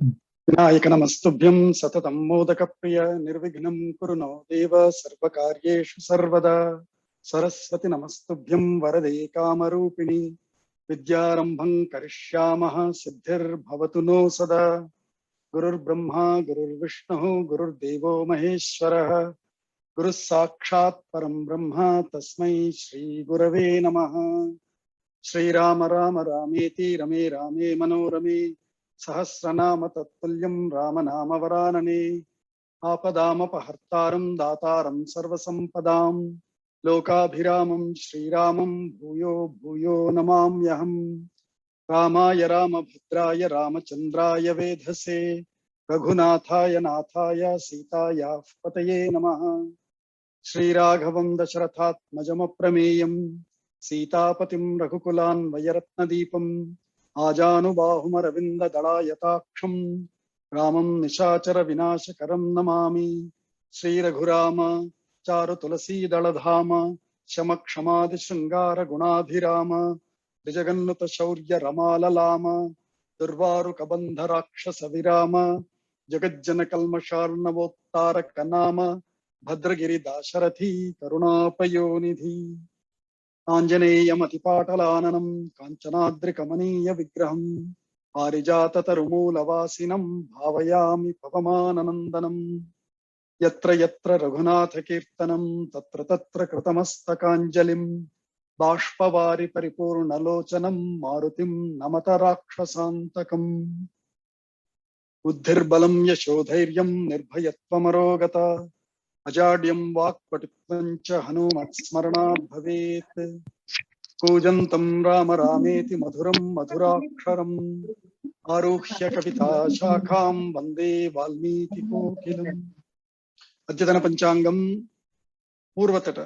विनायक नमस्तुभ्यं सततं मोदकप्रिय निर्विघ्नं कुरु नो देव सर्वकार्येषु सर्वदा। सरस्वती नमस्तुभ्यं वरदे कामरूपिणि विद्यारम्भं करिष्यामः सिद्धिर्भवतु नो सदा। गुरुर्ब्रह्मा गुरुर्विष्णुः गुरुर्देवो महेश्वरः गुरुः साक्षात् परं ब्रह्म तस्मै श्री गुरवे नमः। श्रीराम राम रामेति रमे रामे मनोरमे सहस्रनाम तत्तुल्यं रामनाम वरानने। आपदामपहर्तारं दातारं सर्वसम्पदां लोकाभिरामं श्रीरामं भूयो भूयो नमाम्यहम्। रामाय रामभद्राय रामचन्द्राय वेधसे रघुनाथाय नाथाय सीतायाः पतये नमः। श्रीराघवं दशरथात्मजमप्रमेयं सीतापतिं रघुकुलान्वयरत्नदीपम् आजानुबाहुमरविन्ददलायताक्षं रामं निशाचरविनाशकरं नमामि। श्रीरघुराम चारुतुलसीदलधाम शमक्षमादिशृङ्गारगुणाभिराम द्विजगन्नुतशौर्यरमाललाम दुर्वारुकबन्धराक्षसविराम जगज्जनकल्मषार्णवोत्तारकनाम भद्रगिरिदाशरथी करुणापयोनिधि। आञ्जनेयमतिपाटलाननं काञ्चनाद्रिकमनीयविग्रहं पारिजाततरुमूलवासिनं भावयामि पवमाननन्दनम्। यत्र यत्र रघुनाथकीर्तनं तत्र तत्र कृतमस्तकाञ्जलिं बाष्पवारि परिपूर्णलोचनं मारुतिं नमत राक्षसान्तकम्। बुद्धिर्बलं यशोधैर्यं निर्भयत्वमरोगता अजाड्यं वाक्पटुत्वं च हनुमत्स्मरणात् भवेत्। कूजन्तं राम रामेति मधुरं मधुराक्षरम् आरुह्य कविताशाखां वन्दे वाल्मीकिकोकिलम्। अद्यतन पञ्चाङ्गं पूर्वतट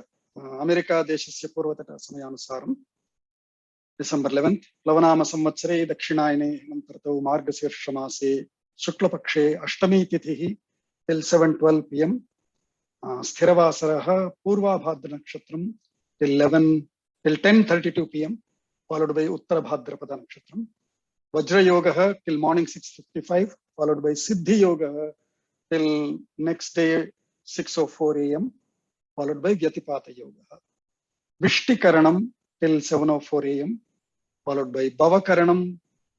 अमेरिका देशस्य पूर्वतट समयानुसारं डिसेम्बर् 11 प्लवनाम संवत्सरे दक्षिणायने हेमन्तर्तौ मार्गशीर्षमासे शुक्लपक्षे अष्टमी तिथिः till 7:12 PM। स्थिरवासरः Purvabhadra नक्षत्रं till 10:32 PM followed by Uttarabhadrapada नक्षत्रं। वज्रयोगः till morning 6:55 followed by सिद्धि योगः till next day 6:04 AM followed by व्यतिपात योगः। विष्टिकरणं till 7:04 AM followed by भवकरणं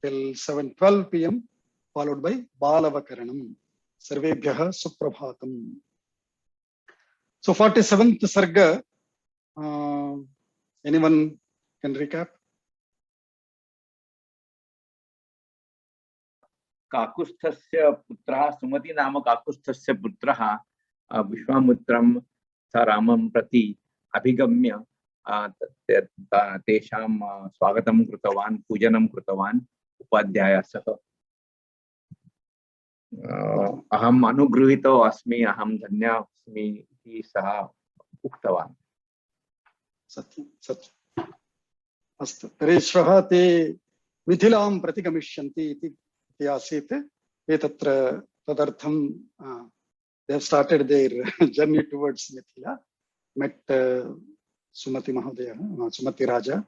till 7:12 PM followed by बालवकरणं। सर्वेभ्यः सुप्रभातम्। So 47th Sarga, anyone can recap? काकुस्थस्य पुत्रः सुमति नाम काकुस्थस्य पुत्रः विश्वामित्रं स रामं प्रति अभिगम्य तेषां स्वागतं कृतवान्, पूजनं कृतवान् उपाध्यायः सह। अहम् अनुगृहीतो अस्मि, अहं धन्यः अस्मि इति सः उक्तवान्। सत्यं सत्यम्। अस्तु तर्हि श्वः ते मिथिलां प्रति गमिष्यन्ति इति आसीत्। एतत्र तदर्थं they have started their journey towards Mithila, met Sumati Mahodaya, Sumati Raja,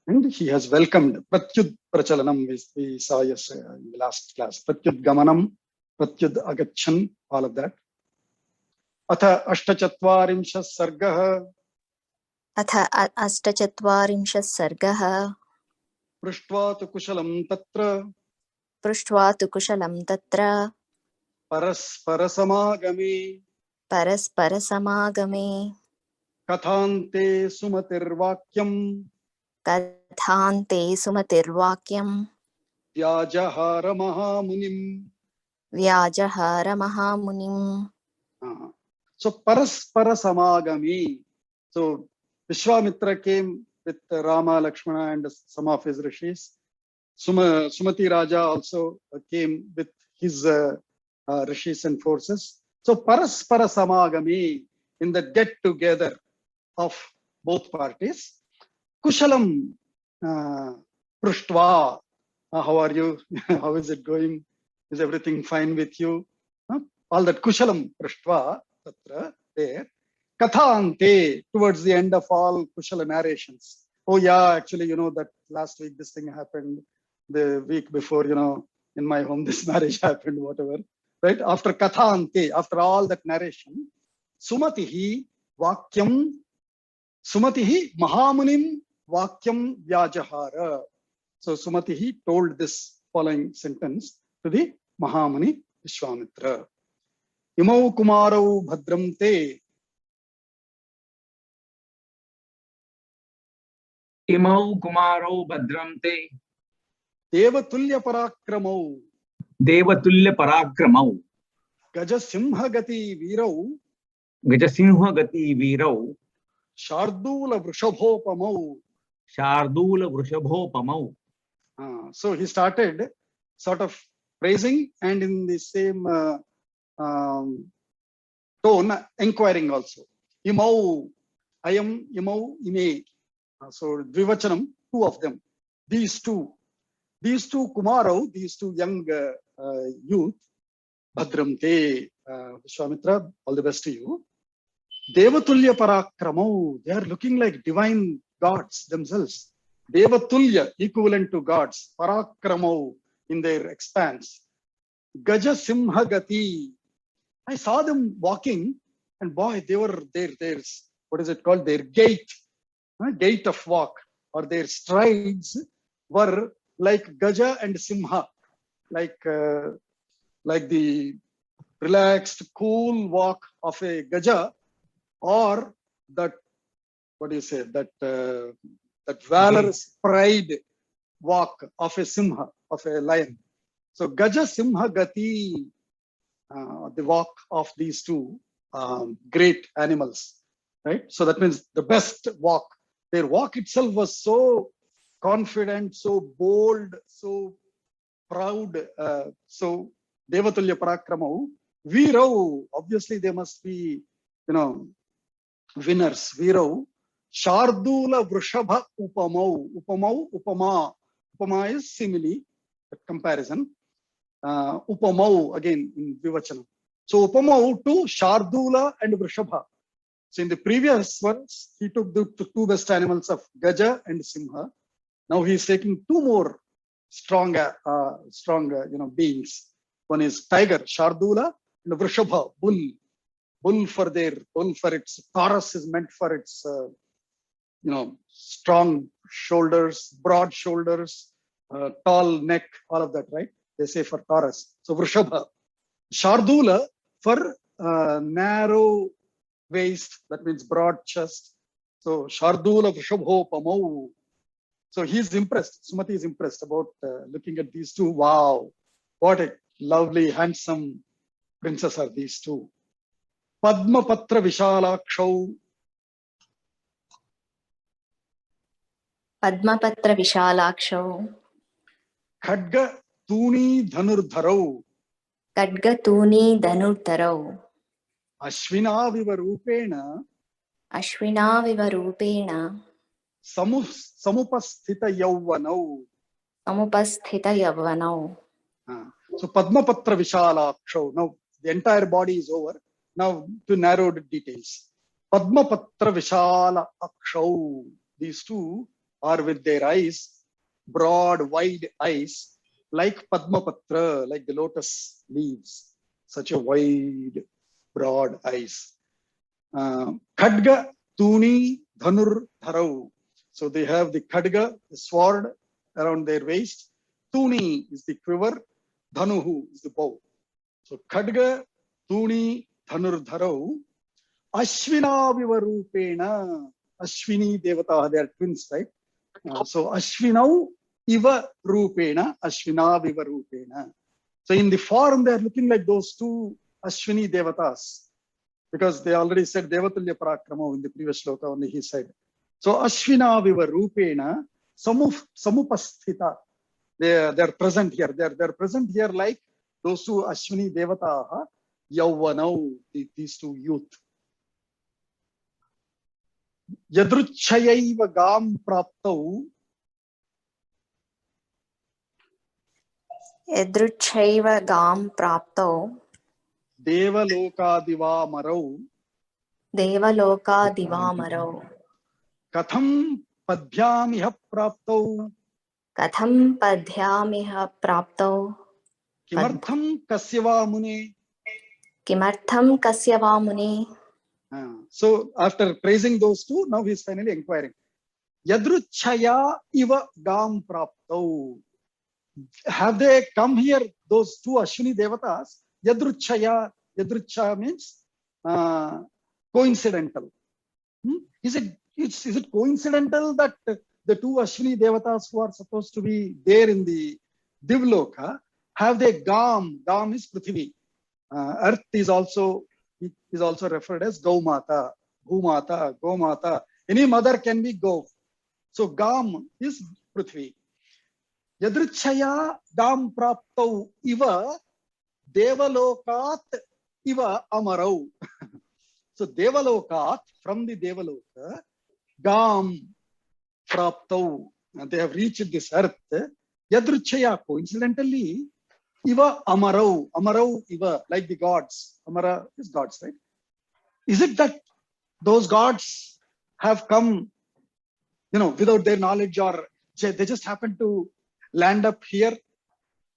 and he has welcomed Pratyud Prachalanam, we saw yes in the last class. Pratyud Gamanam, Pratyud Agachan, all of that. Atha Ashtachatvarimshah Sargah. अथ अष्टचत्वारिंशः सर्गः। पृष्ट्वा तु कुशलं तत्र परस्परसमागमे कथान्ते सुमतिर्वाक्यं व्याजहार महामुनिम्। So parasparasamaagami. So Vishwamitra came with Rama, Lakshmana and some of his rishis. Sumati Raja also came with his rishis and forces. So parasparasamaagami, in the get together of both parties. Kushalam Prushtva. How are you? How is it going? Is everything fine with you? All that Kushalam Prushtva tatra there. Kathante, towards the end of all Kushala narrations. Oh yeah, actually, you know that last week this thing happened. The week before, you know, in my home this marriage happened, whatever, right? After Kathante, after all that narration, Sumatihi Vakyam, Sumatihi Mahamunim Vakyam Vyajahara. So Sumatihi told this following sentence to the Mahamuni Vishwamitra. Imau Kumarau Bhadram Te. Imau Kumaro Bhadram Te. Devatulya Parakramau. Devatulya Parakramau. Gajasimha Gati Virau. Gajasimha Gati Virau. Shardula Vrishabhopamau. Shardula Vrishabhopamau. So he started sort of praising and in the same tone inquiring also. Imau, I am Imau, Ime. So Dvivachanam, two of them. These two Kumarau, these two young youth, Bhadram Te, Vishwamitra, all the best to you. Devatulya Parakramau, they are looking like divine gods themselves. Devatulya, equivalent to gods. Parakramau, in their expanse. Gaja Simha Gati. I saw them walking, and boy, they were there's what is it called? Their gait of walk, or their strides were like Gaja and Simha, like the relaxed, cool walk of a Gaja, or that, what do you say, that valorous pride walk of a Simha, of a lion. So Gaja Simha Gati, the walk of these two great animals, right? So that means the best walk. Their walk itself was so confident, so bold, so proud. So Devatulya Parakramau. Virau, obviously they must be, winners. Virau. Shardula Vrishabha Upamau. Upama. Upama is simile, comparison. Upamau, again in Vivachanam. So Upamau to Shardula and Vrishabha. So in the previous ones, he took the two best animals of Gaja and Simha. Now he is taking two more strong beings. One is tiger, Shardula, and Vrishabha, bull. Bull for its Taurus is meant for its strong shoulders, broad shoulders, tall neck, all of that, right? They say for Taurus. So Vrishabha. Shardula for narrow waist, that means broad chest. So Shardula Vrishabhopamau. So he's impressed. Sumati is impressed about looking at these two. Wow, what a lovely, handsome princess are these two. Padma Patra Vishalakshau. Padma Patra Vishalakshau. Khadga Tuni Dhanurdharau. Khadga Tuni Dhanurdharau. Ashvina Vivarupena. Ashvina Vivarupena. Samupasthita Yauvanau. Samupasthita Yauvanau. So Padma Patra Vishalakshau. Now the entire body is over. Now to narrowed details. Padma Patra Vishalakshau. These two are with their eyes, broad, wide eyes, like Padma Patra, like the lotus leaves. Such a wide, broad eyes. Khadga Tuni Dhanur Dharau. So they have the Khadga, the sword around their waist. Tuni is the quiver. Dhanuhu is the bow. So Khadga Tuni Dhanur Dharau. Ashvina Vivarupena. Ashwini Devata, they are twins, right? So Ashvinau Iva Rupena, Ashvina Viva Rupena. So in the form, they are looking like those two Ashwini Devatas, because they already said Devatulya Parakramo in the previous shloka, only he said. So Ashvina Viva Rupena, Samupasthita. They are present here. They are present here like those two Ashwini Devataha, Yauvanau, these two youth. Yadruchayaiva Gam Praptau. Yadruchaiva Gam Praptau. Devaloka Divamarau. Devaloka Divamarau. Katham Padhyamiha Praptau. Katham Padhyamiha Praptau. किमर्थं कस्य वा मुने. किमर्थं कस्य वा मुने. So after praising those two, now he is finally inquiring. Yadruchaya iva gam praptau. Have they come here, those two Ashwini devatas? Yadruchaya, yadrucha means coincidental. Is it coincidental that the two Ashwini devatas who are supposed to be there in the Divloka, have they gam? Gam is Prithvi. Earth is also referred as Gaumata, Bhumata, Gomata. Any mother can be Go. So gam is Prithvi. Yadrichaya gam praptau iva devalokat iva amarau. So devalokat, from the devaloka, gam praptau, they have reached this earth. Yadrichaya, coincidentally, iva amarau, amarau iva, like the gods. Amara is gods, right? Is it that those gods have come, without their knowledge, or they just happen to land up here?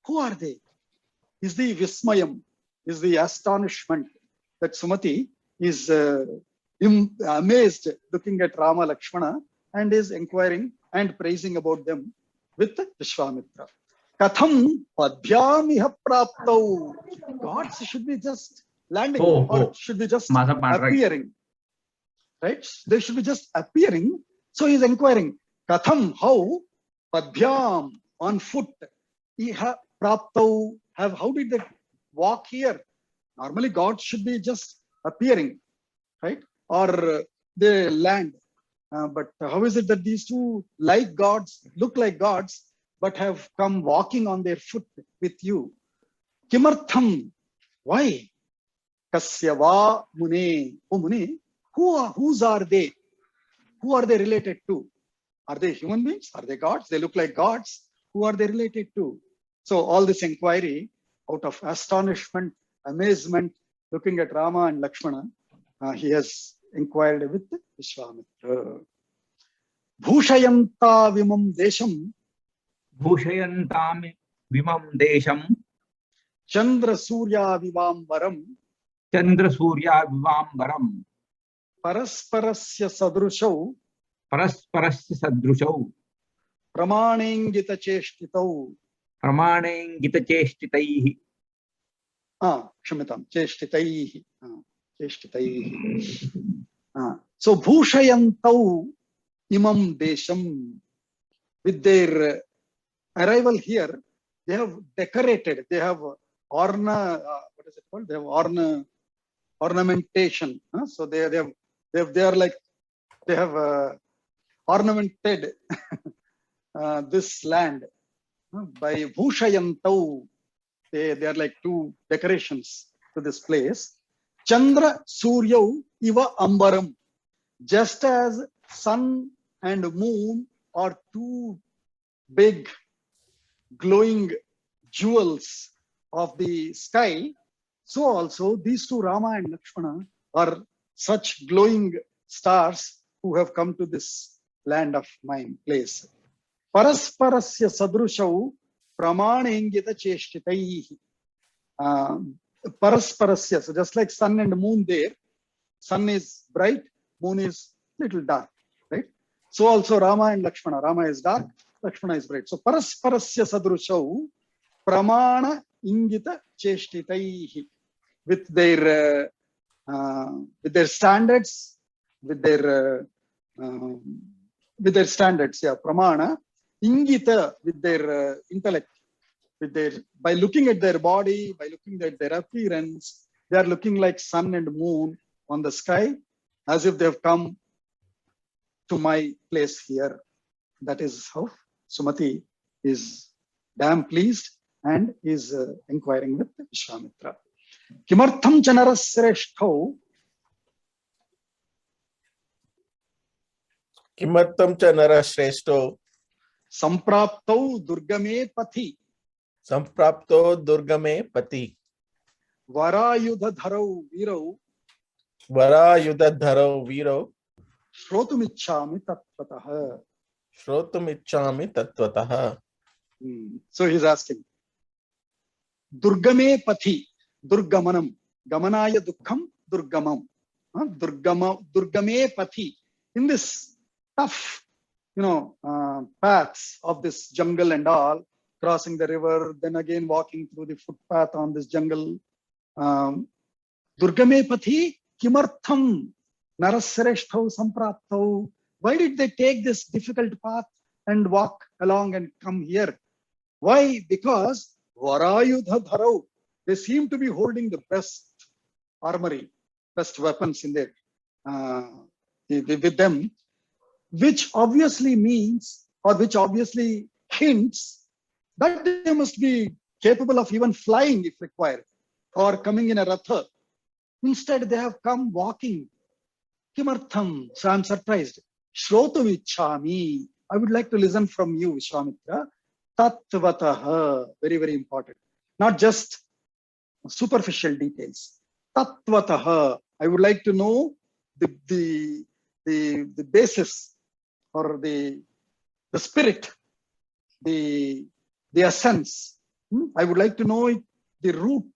Who are they? Is the Vismayam, is the astonishment that Sumati is amazed looking at Rama Lakshmana and is inquiring and praising about them with Vishwamitra. Katham padhyamiha praptau. Gods should be just landing or should be just appearing. Right? They should be just appearing. So he is inquiring, Katham, how? Padhyam, on foot. Iha praptau, how did they walk here? Normally gods should be just appearing, right? Or they land. But how is it that these two like gods, look like gods, but have come walking on their foot with you? Kimartham, why? Kasya va mune, oh mune, whose are they? Who are they related to? Are they human beings? Are they gods? They look like gods. Who are they related to? So all this inquiry, out of astonishment, amazement, looking at Rama and Lakshmana, he has inquired with Vishwamitra. Bhushayanta vimam desham. Bhushayantam vimam desham. Chandra Surya vivambaram. Chandra Surya vivambaram. Parasparasya sadrushau. Parasparasya sadrushau. Pramanengita cheshtitau. Pramanengita cheshtitaihi. Kshamitam, cheshtitaihi. Cheshtitaihi. So Bhushayantau imam desham. With their arrival here, they have decorated, they have what is it called? They have ornamentation. So they have ornamented this land by Bhushayantau. They are like two decorations to this place. Chandra Suryau iva ambaram. Just as sun and moon are two big glowing jewels of the sky, so also these two, Rama and Lakshmana, are such glowing stars who have come to this land of mine, place. Parasparasya sadrushau pramanengita cheshtitaihi. Parasparasya, so just like sun and moon there, sun is bright, moon is little dark, right? So also Rama and Lakshmana, Rama is dark, Lakshmana is bright. So parasparasya sadrushau pramana ingita cheshtitaihi. With their standards, with their standards, pramana, ingita, with their intellect, by looking at their body, by looking at their appearance, they are looking like sun and moon on the sky, as if they have come to my place here. That is how Sumati is damn pleased and is inquiring with Vishwamitra. Kimartham chanarasreshthau. Kimartham chanarasreshto. Sampraptau durgame pathi. Samprapto durgame pati. Varayudhadharau virau. Varayudhadharau virau. Shrotumichhami tattvataha. Shrotumichhami tattvataha. So he's asking, Durgame pathi, durgamanam, gamanaya dukkham, durgamam. Durgame pathi. In this tough, paths of this jungle and all, crossing the river, then again walking through the footpath on this jungle. Durgame pathi kimartham narasreshtau sampraptau. Why did they take this difficult path and walk along and come here? Why? Because varayudha dharau. They seem to be holding the best armory, best weapons in there with them, which obviously means, or which obviously hints, that they must be capable of even flying if required, or coming in a ratha. Instead, they have come walking. Kimartham? So I'm surprised. Shrotu vichami. I would like to listen from you, Vishwamitra. Tattvataha. Very, very important. Not just superficial details. Tattvataha. I would like to know the basis, or the spirit, the essence. I would like to know the root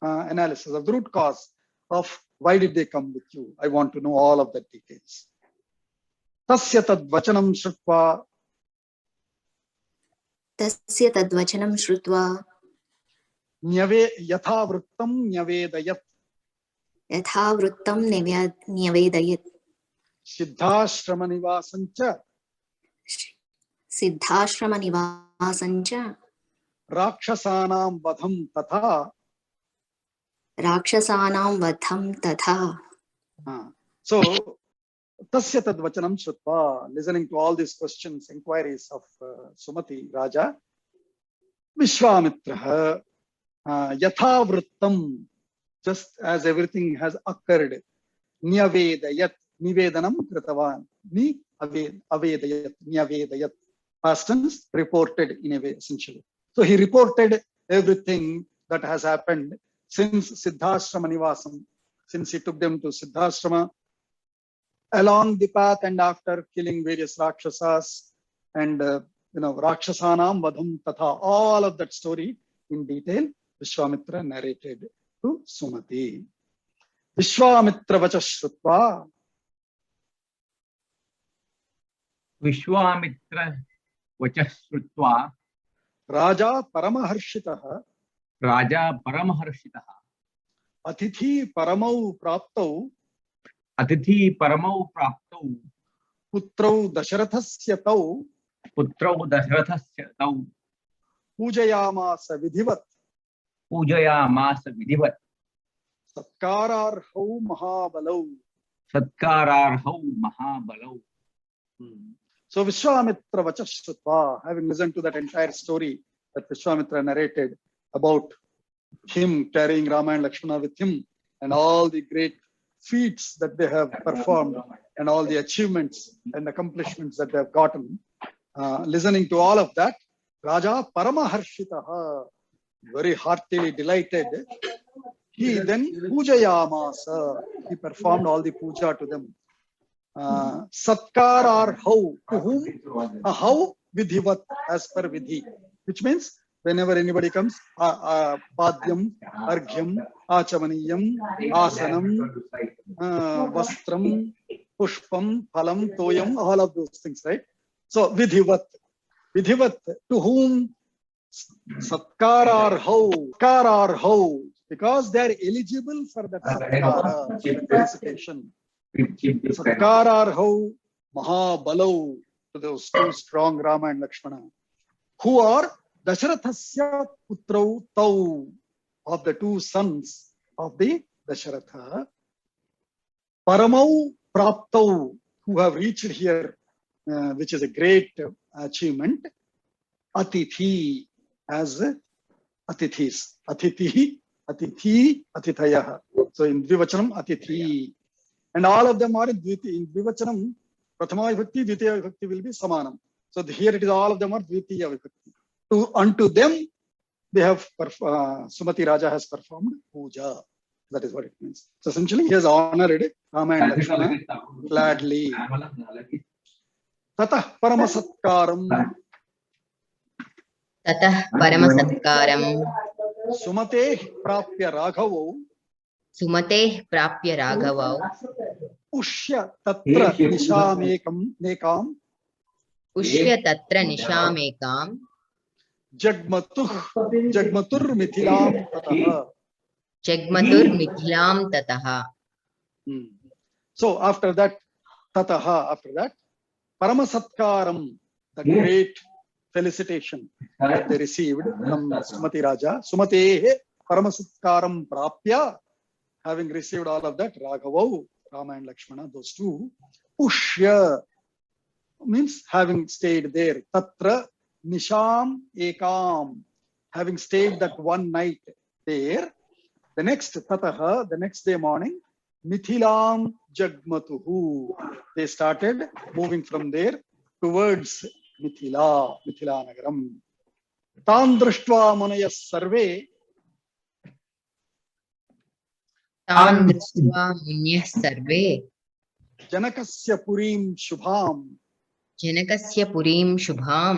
analysis of the root cause of why did they come with you. I want to know all of the details. Tasya tad vachanam shrutva. Tasya tad vachanam shrutva. Yatha vrittam nyavedayat. Yatha vrittam nyavedayat. Siddhashrama nivasancha. Siddhashrama nivasancha. Rakshasanam vadham tatha. Rakshasanam vadham tatha. So, tasya tad vachanam shrutva, listening to all these questions, inquiries of Sumati Raja, Vishwamitra, yatha vrittam, just as everything has occurred, nyavedayat, nivedanam kritavan, avedayat, nyavedayat, past tense, reported in a way, essentially. So he reported everything that has happened since Siddhashrama Nivasam, since he took them to Siddhashrama, along the path and after killing various Rakshasas and, Rakshasanam vadham tatha, all of that story in detail, Vishwamitra narrated to Sumati. Vishwamitra vacha shrutva. Vishwamitra vacha shrutva. Raja Paramaharshitaha. Raja Paramaharshitaha. Atithi Paramau Praptau. Atithi Paramau Praptau. Putrau Dasharathasya Tau. Putrau Dasharathasya Tau. Pujayamasa Vidhivat. Pujayamasa Vidhivat. Satkararhau Mahabalau. Satkararhau Mahabalau. So Vishwamitra vacha shrutva, having listened to that entire story that Vishwamitra narrated about him carrying Rama and Lakshmana with him, and all the great feats that they have performed, and all the achievements and accomplishments that they have gotten, listening to all of that, Raja Paramaharshitaha, very heartily delighted, he then Pujayamasa, he performed all the puja to them. Satkar or how, to whom? How? Vidhivat, as per Vidhi, which means whenever anybody comes, Padyam, Arghyam, Achamaniyam, Asanam, Vastram, Pushpam, Phalam, Toyam, all of those things, right? So Vidhivat, Vidhivat, to whom? Satkar or how? Satkar or how? Because they are eligible for that Satkara, felicitation. Satkar or how? Mahabalau, to those two strong Rama and Lakshmana, who are Dasharathasya Putrau Tau, of the two sons of the Dasharatha. Paramau Praptau, who have reached here, which is a great achievement. Atithi, as Atithis. Atithi, Atithi, Atithayah. So in Dvivachanam, Atithi. And all of them are in Dvivachanam. Prathama Vibhakti, Dvitiya Vibhakti will be Samanam. So here it is, all of them are Dvitiya Vibhakti. Unto them, they have, Sumati Raja has performed puja. That is what it means. So essentially, he has honored Rama and Lakshmana gladly. Tatah Paramasatkaram. Tatah Paramasatkaram. सुमतेः प्राप्य राघवौ सुमतेः प्राप्य राघवौ उष्य तत्र निशामेकाम् उष्य तत्र निशामेकां जग्मतुर्मिथिलां ततः. जग्मतुर्मिथिलां ततः. So after that, Paramasatkaram, the great felicitation that they received from Sumati Raja. Sumatehe Paramasatkaram Prapya, having received all of that, Raghavav, Rama and Lakshmana, those two, Ushya means having stayed there. Tatra Nisham Ekam, having stayed that one night there. The next Tataha, the next day morning, Mithilam Jagmatuhu. They started moving from there towards Mithila Nagaram. Tan Drushtva Munayas Sarve. तान् दृष्ट्वा मुनयः सर्वे Janakasya Purim Shubham. जनकस्य पुरीं शुभां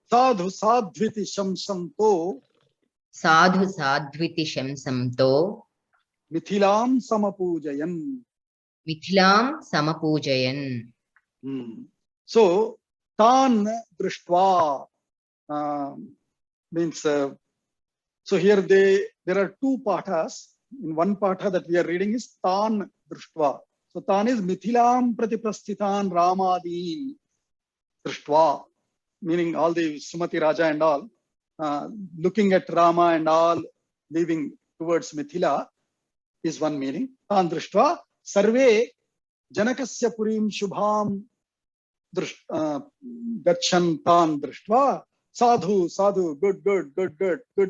Sadhu Sadhviti Shamsanto. Sadhu साध्विति शंसंतो Mithilam Samapujayan. मिथिलां समपूजयन्. So, Tan Drishtva means, so here there are two pathas. In one patha that we are reading is Tan Drishtva. So, Tan is Mithilam Pratiprasthitan Ramadin Drishtva, meaning all the Sumati Raja and all, looking at Rama and all, leaving towards Mithila is one meaning. Tan Drishtva. Sarve Janakasya Purim Shubham Gachan Tan Drishtva. Sadhu, good,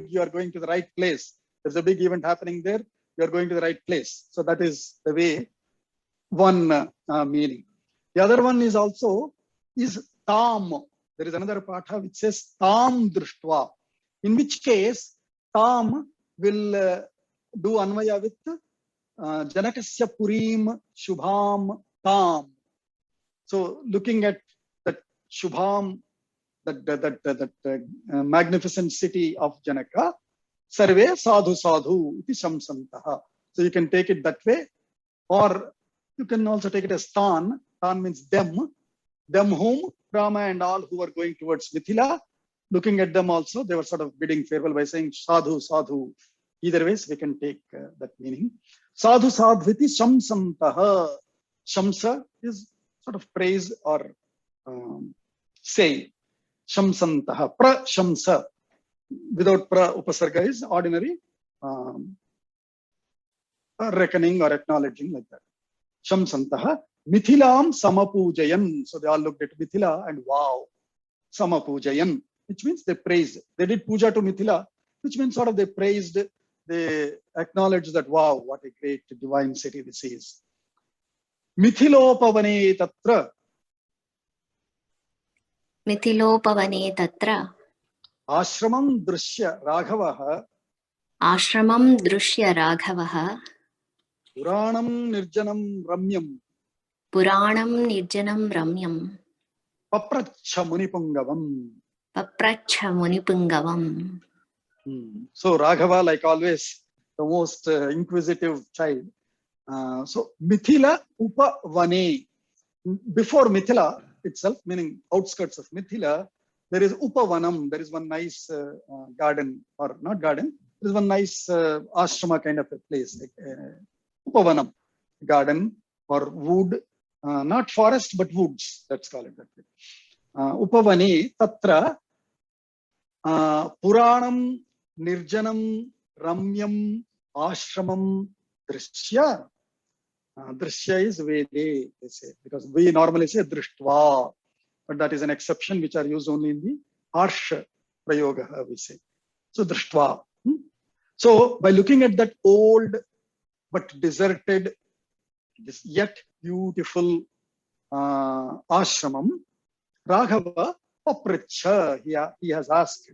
you are going to the right place. There's a big event happening there, you are going to the right place. So that is the way, one meaning. The other one is also, is Tam. There is another patha which says Tam Drishtva, in which case Tam will do Anvaya with Janakasya Purim Shubham Tam. So looking at that Shubham, that magnificent city of Janaka, Sarve Sadhu iti Shamsantaha. So you can take it that way, or you can also take it as Tan. Tan means them whom Rama and all who were going towards Mithila. Looking at them also, they were sort of bidding farewell by saying Sadhu. Either ways, we can take that meaning. Sadhu Sadhviti Shamsantaha. Shamsa is sort of praise or say. Shamsantaha. Pra Shamsa. Without pra upasarga is ordinary reckoning or acknowledging, like that. Shamsantaha. Mithilam Samapujayan. So they all looked at Mithila and wow, Samapujayan, which means they praised. They did puja to Mithila, which means sort of they praised, they acknowledged that wow, what a great divine city this is. Mithilopavane Tatra. मिथिलोपवने तत्र Ashramam Drishya Raghavaha. आश्रमं दृश्य राघवः Puranam Nirjanam Ramyam. पुराणं निर्जनं रम्यं Papracha Munipungavam. पप्रच्छ मुनिपुङ्गवम्. So Raghava, like always, the most inquisitive child. So Mithila Upavane. Before Mithila itself, meaning outskirts of Mithila, there is Upavanam. There is one nice garden, or not garden. There is one nice ashrama kind of a place, like Upavanam, garden or wood, not forest but woods. Let's call it that way. Upavane Tatra Puranam Nirjanam Ramyam Ashramam Drishya. Drishya is Vede, they say, because we normally say Drishtva, but that is an exception which are used only in the Harsha Prayoga, we say. So Drishtva. So by looking at that old but deserted, this yet beautiful ashramam, Raghava Papricha, he has asked,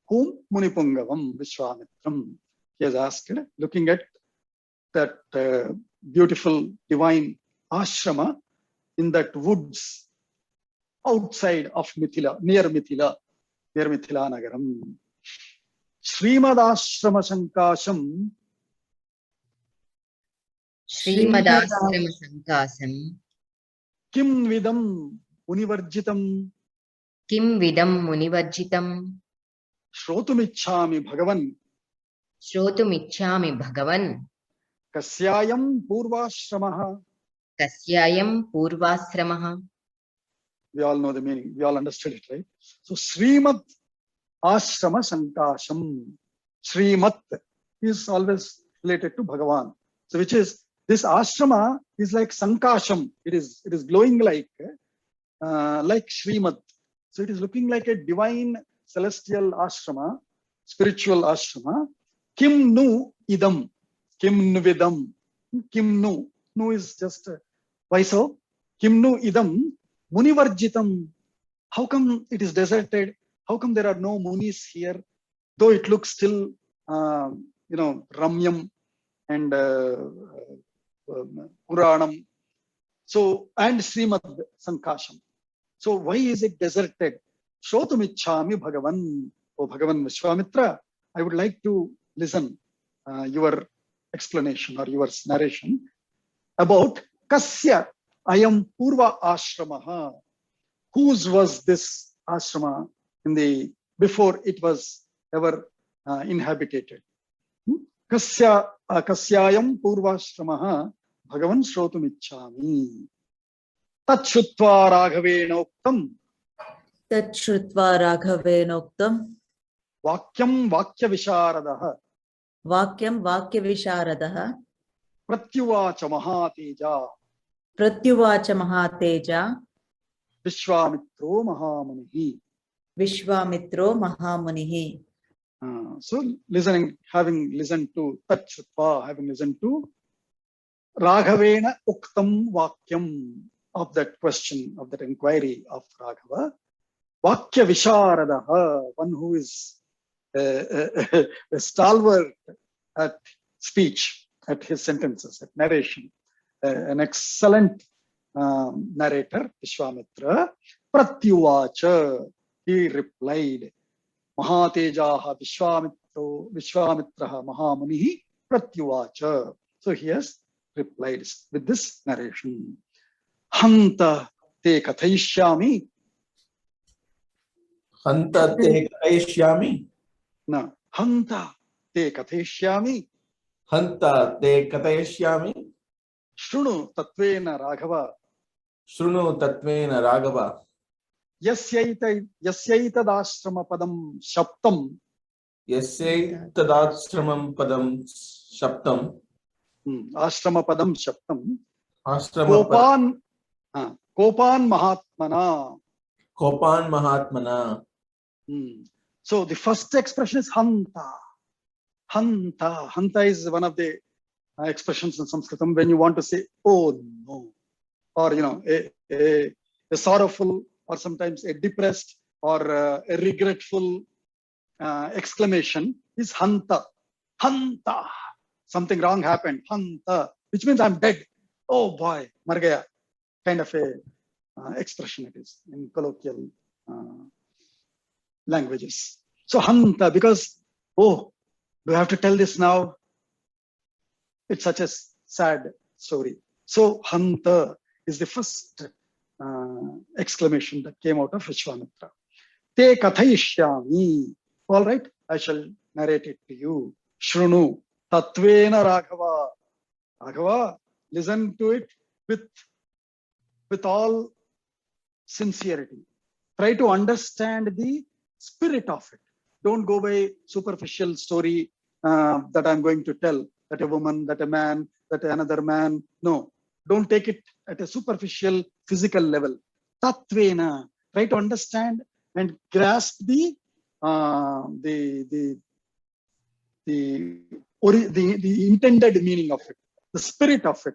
whom? Munipungavam Vishwamitram. He has asked, looking at that beautiful divine ashrama in that woods outside of Mithila, near Mithila Nagaram. श्रीमदाश्रम संकाशम श्रीमदाश्रम संकासं किम विदम मुनिवर्जितम किं विदं मुनिवर्जितं श्रोतुमिच्छामि भगवन् श्रोतुमिच्छामि भगवन् कस्यायं पूर्वाश्रमः. कस्यायं पूर्वाश्रमः. We all know the meaning. We all understood it, right? So Srimad Ashrama Sankasham. Srimat is always related to Bhagavan. So which is this ashrama is like Sankasham. It is glowing like Srimad. So it is looking like a divine celestial ashrama, spiritual ashrama. Kim nu idam. Kim nu vidam. Kim nu. Nu is just why so? Kim nu idam munivarjitam. How come it is deserted? How come there are no munis here? Though it looks still, Ramyam and Puranam. So, and Srimad Sankasham. So, why is it deserted? Shrotumichhami Bhagavan. Oh, Bhagavan Vishwamitra, I would like to listen your explanation or your narration about Kasya Ayam Purva Ashramaha. Whose was this ashrama in the before it was ever inhabited? Kasyayam Purvashramaha Bhagavan Shrotumichhami. Tachutva Raghavena Uktam. Tachutva Raghavenoktam. Vakyam Vakya Visharadaha. Vakyam Vakya Visharadaha. Pratyuvacha Mahateja. Pratyuvacha Mahateja. Vishwamitro Mahamunihi. Vishwamitro Mahamunihi. So having listened to Tachutva, having listened to Raghavena Uktam Vakyam of that question, of that inquiry of Raghava, Vakya Visharadaha, one who is a stalwart at speech, at his sentences, at narration, an excellent narrator, Vishwamitra, Pratyuvacha, he replied, Mahatejaha Vishwamitraha Mahamunihi Pratyuvacha. So he has replied with this narration. Hanta te kathayishyami. Hanta te katayishyami. No, Hanta te kathayishyami. Hanta te katayishyami. Shrunu tatvena Raghava. Shrunu tatvena Raghava. Yasyaitadashrama padam shaptam. Yasyaitadashramam padam shaptam. Ashrama padam shaptam. Ashrama Kopan Mahatmana. Kopan Mahatmana. So the first expression is Hanta. Hanta. Hanta is one of the expressions in Sanskritam when you want to say, oh no, or a sorrowful, or sometimes a depressed or a regretful exclamation is Hanta. Hanta. Something wrong happened. Hanta. Which means I'm dead. Oh boy, mar gaya. Kind of a expression it is in colloquial languages. So Hanta, because, oh, do I have to tell this now? It's such a sad story. So Hanta is the first exclamation that came out of Vishwamitra. Te kathayishyami. All right, I shall narrate it to you. Shrunu tatvena Raghava. Raghava, listen to it with all sincerity. Try to understand the spirit of it. Don't go by superficial story that I'm going to tell, that a woman, that a man, that another man. No, don't take it at a superficial physical level. Tatvena, try to understand and grasp the intended meaning of it, the spirit of it.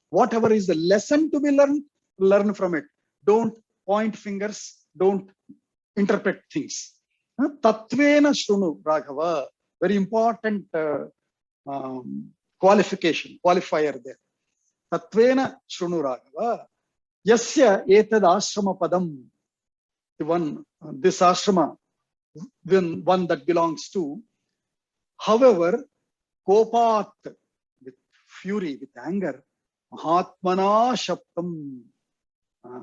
Whatever is the lesson to be learned, learn from it. Don't point fingers, don't interpret things. Tatvena Shrunu Raghava, very important qualifier there. Tatvena Shrunu Raghava. Yasya etad ashrama padam. The one, this ashrama, one that belongs to However, kopat, with fury, with anger, Mahatmana Shaptam.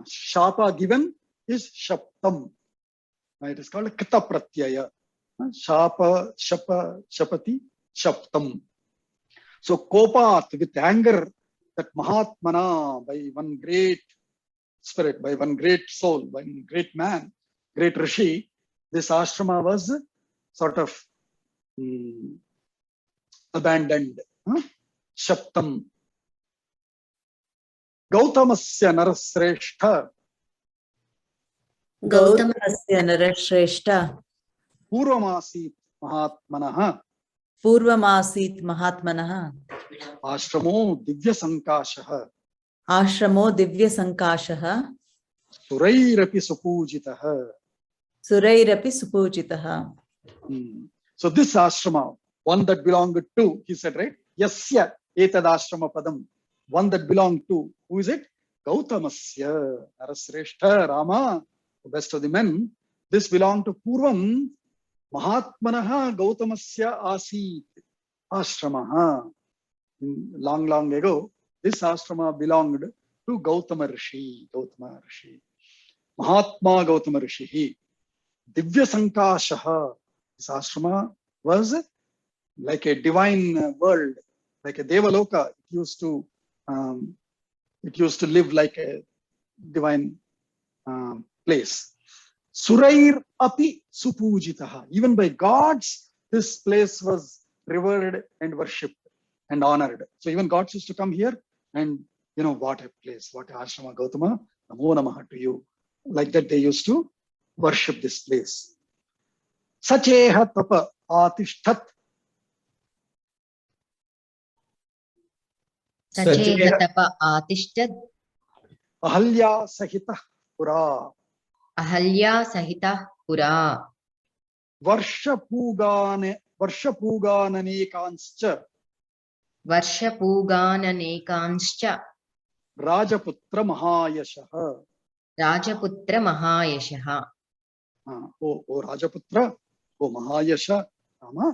Shapa given is Shaptam. It is called Krita Pratyaya. Shapa, Shapa, Shapati, Shaptam. So kopat, with anger, that Mahatmana, by one great spirit, by one great soul, by one great man, great Rishi, this ashrama was sort of abandoned. Shaptam. Gautamasya narasreshta Gautamasya narashreshta purvamasit mahatmanah purvamasit mahatmanah ashramo divya sankashah ashramo divya sankashah surairapi supujitah. surairapi supujitah. So this ashrama, one that belonged to, he said, right? Yasya etad ashrama padam. One that belonged to, who is it? Gautamasya narasreshta Rama, the best of the men. This belonged to Purvam Mahatmanaha Gautamasya Asit Ashramaha. Long, long ago, this ashrama belonged to Gautama Rishi. Gautama Rishi. Mahatma Gautama Rishi. Divya Sankashaha. This ashrama was like a divine world, like a Devaloka. It used to live like a divine place. Surair api supujitaha. Even by gods, this place was revered and worshipped and honored. So even gods used to come here, and what a place, what a ashrama. Gautama, namo namaha to you. Like that, they used to worship this place. Sacheha tapa atishtat. Sacheha tapa atishtad Ahalya sahita pura. ahalya sahita pura Varshapugananekanscha varshapoogananekanscha Rajaputra Mahayashaha. rajaputra mahayashaha. O Rajaputra, O Mahayasha, Rama.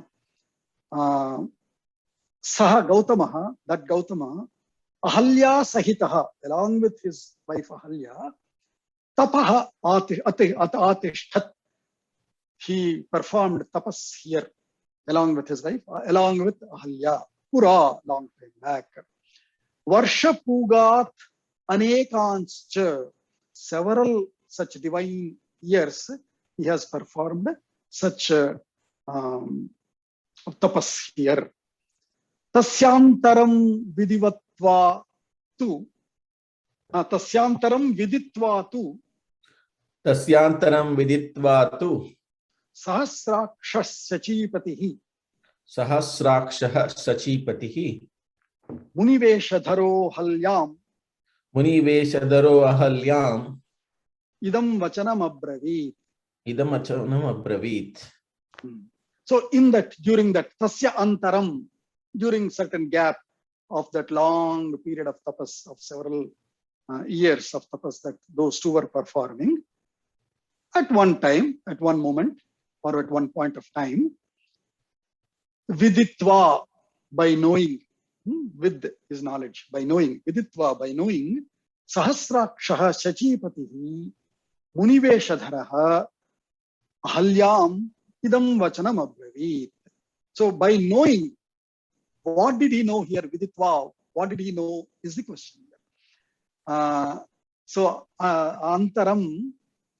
Saha Gautamaha, that Gautama, Ahalya Sahitaha, along with his wife Ahalya, Tapaha Atishtat. He performed tapas here along with his wife, along with Ahalya, Pura, long time back. Varshapugat Anekanscha, several such divine years he has performed such tapas here. Tasyantaram vidivatva tu. Tasyantaram viditva tu. Tasyantaram viditva tu Sahasrakshas Sachipatihi. Sahasrakshah Sachipatihi Muniveshadharo Halyam. Muniveshadaro ahalyam Idam Vachanam Abravit. idam achanam abravit. So in that, during that Tasya Antaram, during certain gap of that long period of tapas, of several years of tapas that those two were performing, at one time, at one moment, or at one point of time, viditva, by knowing, with his knowledge, by knowing, viditva, by knowing, sahasrakshaha shachipatihi muniveshadharaha ahalyam idam vachanam abravit. So by knowing, what did he know here? Viditva, what did he know is the question. So antaram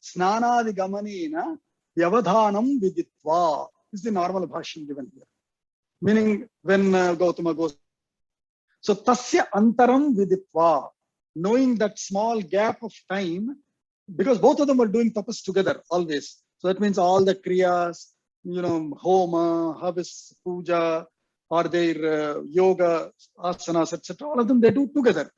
snanadi gamanena yavadhanam viditva is the normal bhashyam given here. Meaning when Gautama goes. So tasya antaram viditva, knowing that small gap of time, because both of them were doing tapas together always. So that means all the kriyas, homa, habis, puja, or their yoga, asanas, etc. All of them they do together.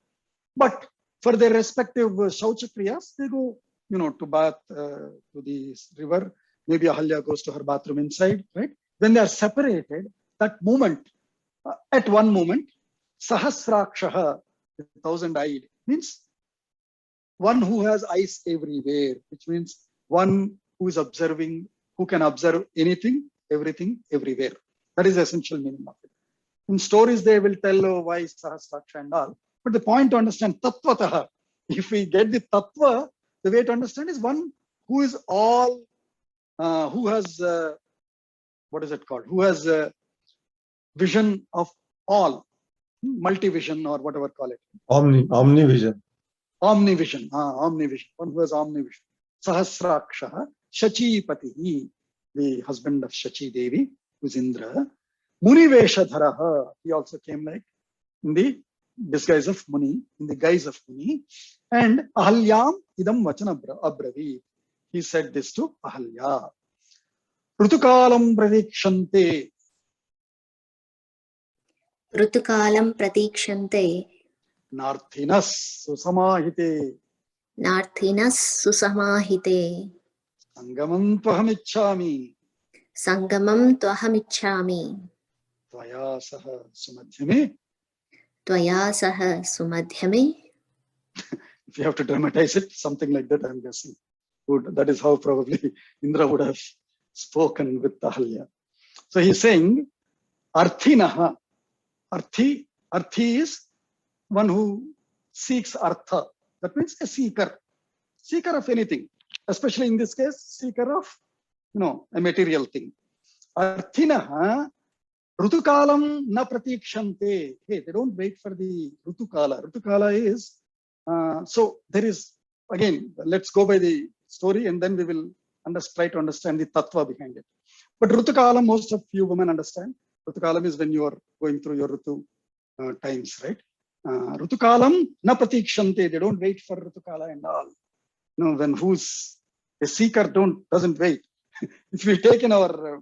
But for their respective shaucha kriyas, they go, to bath to the river. Maybe Ahalya goes to her bathroom inside, right? When they are separated, that moment, at one moment, sahasrakshaha, 1,000-eyed, means one who has eyes everywhere, which means one who is observing, who can observe anything, everything, everywhere. That is the essential meaning of it. In stories, they will tell why Sahasraksha and all. But the point to understand Tattvataha, if we get the Tattva, the way to understand is one who is all, who has, what is it called? Who has a vision of all, multi-vision or whatever call it. Omnivision. Omnivision, omnivision, one who has omnivision. Sahasraksha, Shachipati, the husband of Shachi Devi, who is Indra. Muniveshadharaha, he also came like in the disguise of Muni, in the guise of Muni. And Ahalyam idam vachana abravi. He said this to Ahalya. Rutukalam pratikshante. Rutukalam pratikshante. Narthinas susamahite. Narthinas susamahite. Sangamam tvahamichhami. Sangamam tvahamichhami. Tvaya saha sumadhyame. Tvaya saha sumadhyame. If you have to dramatize it, something like that, I'm guessing. That is how probably Indra would have spoken with Ahalya. So he's saying, Arthinaha. Arthi is one who seeks artha. That means a seeker of anything. Especially in this case, seeker of, a material thing. Arthinaha rutukalam na pratikshante. Hey, they don't wait for the rutukala. Rutukala is, so there is, again, let's go by the story and then we will try to understand the tattva behind it. But rutukalam, most of you women understand. Rutukalam is when you are going through your rutu times, right? Rutukalam na pratikshante. They don't wait for rutukala and all. When who's a seeker doesn't wait. If we take in our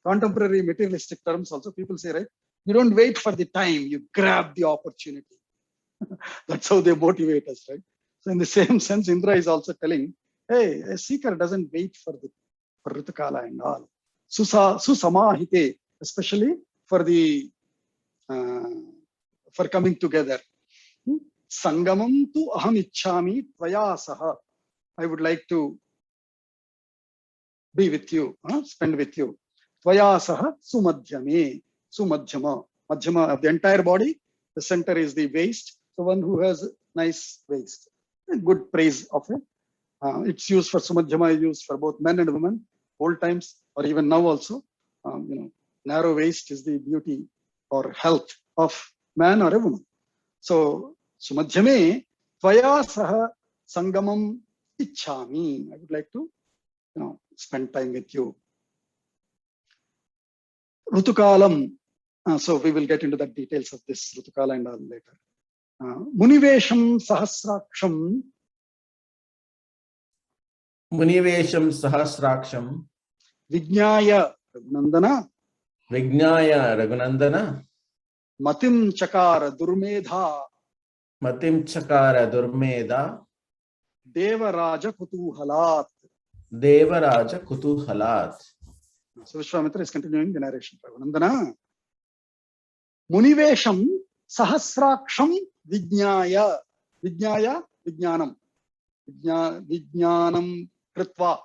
contemporary materialistic terms also, people say, right, you don't wait for the time, you grab the opportunity. That's how they motivate us, right? So in the same sense, Indra is also telling, hey, a seeker doesn't wait for Rutukala and all. Susamahite, especially for the for coming together. Sangamam tu aham ichhami tvaya saha. I would like to be with you, spend with you. Tvaya saha sumadhyame, sumadhyama. Madhyama of the entire body. The center is the waist. So one who has nice waist. A good praise of it. It's used for sumadhyama, used for both men and women, old times or even now also. Narrow waist is the beauty or health of man or a woman. So sumadhyame tvaya saha sangamam ichhami. I would like to, spend time with you. Rutukalam. So we will get into the details of this Rutukala and all later. Munivesham sahasraksham. Munivesham sahasraksham. Vijnaya Raghunandana. Vijnaya Raghunandana. Matim chakara durmedha. Matim chakara durmedha. Devaraja kutuhalat. Devaraja kutuhalat. So Vishwamitra is continuing the narration. Raghunandana. Munivesham sahasraksham vijnaya. Vijnaya, vijnanam. Vijnanam kritva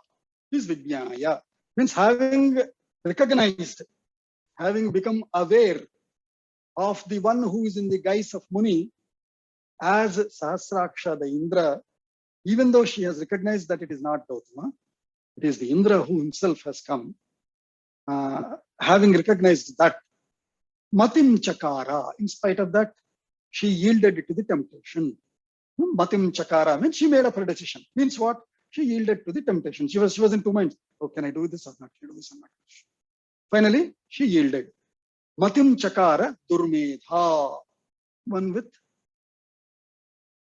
is vijnaya. Means having recognized, having become aware of the one who is in the guise of Muni as Sahasraksha, the Indra, even though she has recognized that it is not Gautama, it is the Indra who himself has come. Having recognized that, Matim Chakara, in spite of that, she yielded to the temptation. Matim Chakara means she made up her decision. Means what? She yielded to the temptation. She was in two minds. Oh, can I do this or not? Can I do this or not? Finally, she yielded. Matim Chakara Durmedha. One with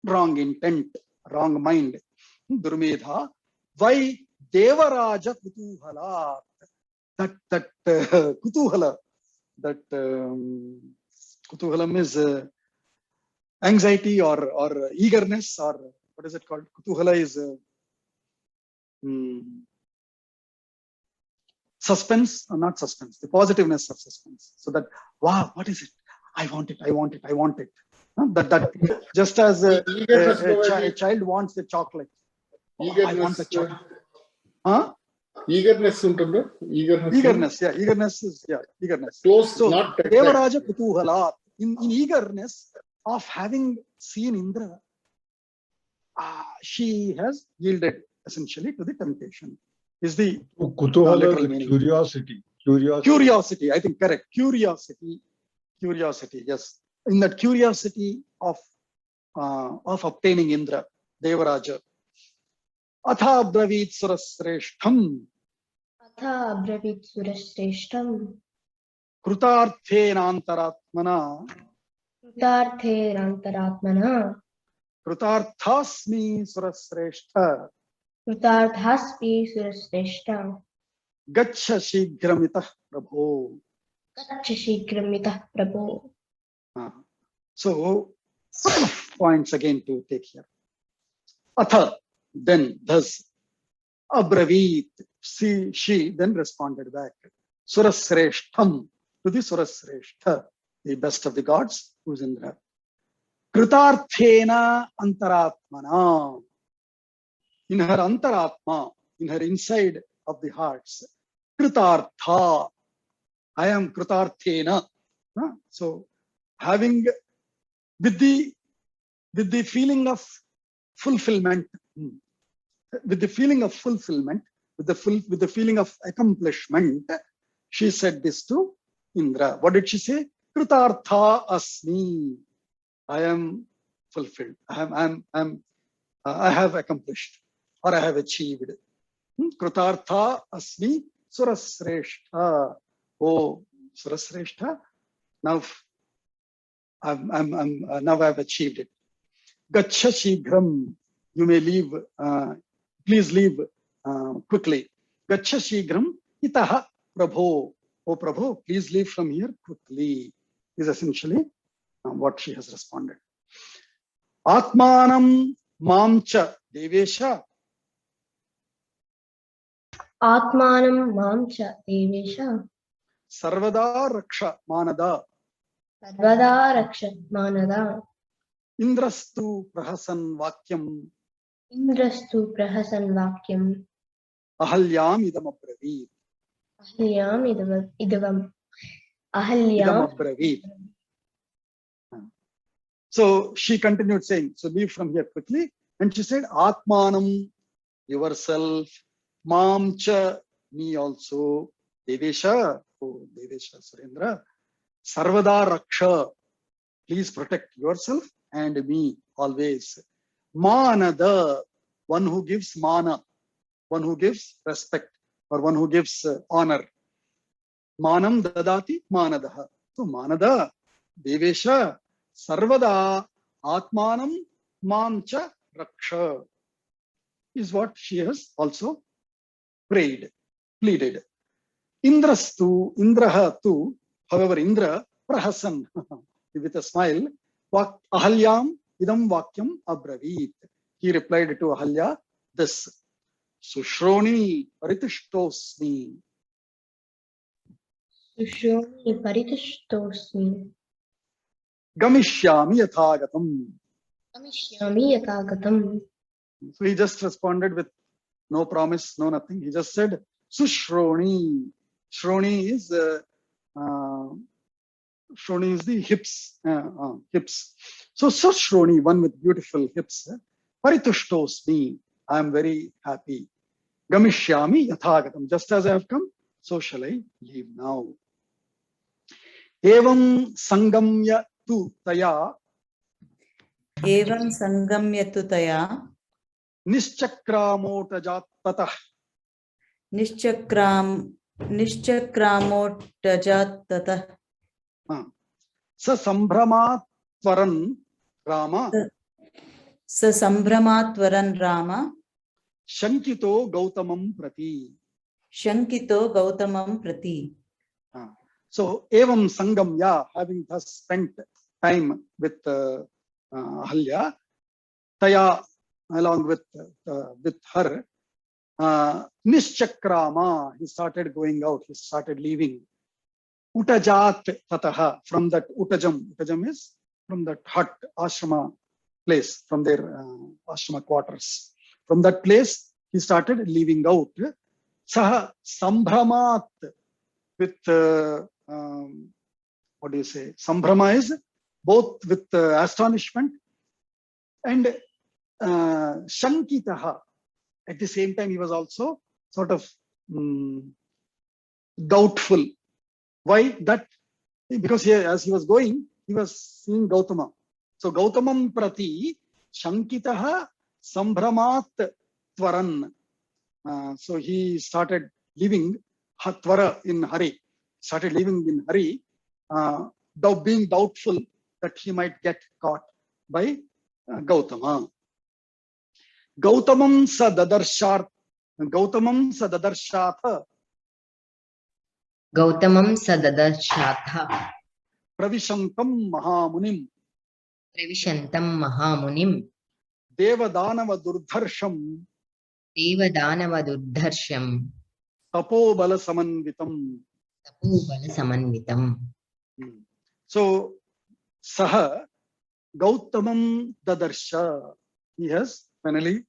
wrong intent, wrong mind. Durmedha. Why Devaraja Kutuhala? That Kutuhala. That Kutuhalam is anxiety or eagerness, or what is it called? Kutuhala is suspense, or not suspense, the positiveness of suspense. So that, wow, what is it? I want it, I want it, I want it. That just as a child wants the chocolate. Oh, I want the chocolate. Eagerness ఉంటుందా? Eagerness, yeah, eagerness is, yeah, eagerness. Close, So, not exact. Devaraja Kutuhalat, in eagerness of having seen Indra, she has yielded essentially to the temptation. Is the Kutuhala, literal meaning. curiosity. Curiosity, I think correct. Curiosity, yes. In that curiosity of obtaining Indra, Devaraja. Atha Bravit Surasreshtham. Atha Bravit Surasreshtham. Krutarthenantaratmana. Krutarthenantaratmana. Krutarthasmi Surasreshtha. Krutarthasmi Surasreshta. Gacha Shigramitah Prabho. Gacha Shigramitah Prabho. So, couple of points again to take here. Atha, then, thus, Abravit, she then responded back. Surasreshtham, to the Surasreshtha, the best of the gods, who is Indra. Kritarthena antaratmana. In her antaratma, in her inside of the hearts, Kritartha, I am Kritarthena. So, having with the feeling of fulfillment, with the feeling of fulfillment, with the feeling of accomplishment, she said this to Indra. What did she say? Kritartha asmi. I am fulfilled. I have accomplished, or I have achieved. Kritartha asmi surasreshtha. Oh, surasreshtha. Now I've achieved it. Gacha shigram. You may leave. Please leave quickly. Gacha shigram itaha prabho. Oh Prabhu, please leave from here quickly. Is essentially what she has responded. Atmanam mamcha devesha. Atmanam mamcha devesha. Sarvada raksha manada. Sarvada raksha manada. Indrastu prahasan vakyam. Indrastu prahasan vakyam. Ahalyam idam abravit. Ahalyam idavam. Idam abravit. So she continued saying, so leave from here quickly. And she said, Atmanam, yourself, Mamcha, me also, Devesha, oh Devesha Surendra, Sarvada Raksha, please protect yourself and me always. Manada, one who gives mana, one who gives respect, or one who gives honor. Manam dadati manadaha. So manada, Devesha, Sarvada Atmanam Mamcha Raksha is what she has also pleaded. Indrastu, Indraha tu, however, Indra, Prahasan, with a smile, Ahalyam idam vakyam abravit. He replied to Ahalya this, Sushroni paritishhtosmi. Sushroni paritishhtosmi. Gamishyami yathagatam. Gamishyami yathagatam. So he just responded with no promise, no nothing. He just said, Sushroni. Shroni is the hips. Hips. So Sushroni, one with beautiful hips. Paritushhtosmi. I am very happy. Gamishyami yathagatam. Just as I have come, so shall I leave now. Evam sangamya tu taya. Evam sangamyatu taya. Nishchakramotajat tatah. Nishchakramotajat tatah. Sa sambhramatvaran Rama. Sa sambhramatvaran Rama. Shankito Gautamam Prati. Shankito Gautamam Prati. So, Evam Sangam, yeah, having thus spent time with Ahalya, Taya, along with her, Nishchakrama, he started going out, he started leaving. Utajat Tataha, from that Utajam is from that hut, ashrama place, from their ashrama quarters. From that place, he started leaving out. Saha Sambhramat with what do you say? Sambhrama is both with astonishment and Shankitaha. At the same time, he was also sort of doubtful. Why that? Because as he was going, he was seeing Gautama. So Gautamam prati Shankitaha Sambhramat Tvaran. So he started leaving Tvara in hurry. Started leaving in hurry, being doubtful that he might get caught by Gautama. Gautamam sa dadarshat. Gautamam sa dadarshatha. Gautamam sadadarshatha Pravishantam Mahamunim. Previshantam Mahamunim Devadanava Durdharsham. Devadanava Durdharsham Tapobala Samanvitam. Tapobala Samanvitam. So Saha Gautamam Dadarsha. He has finally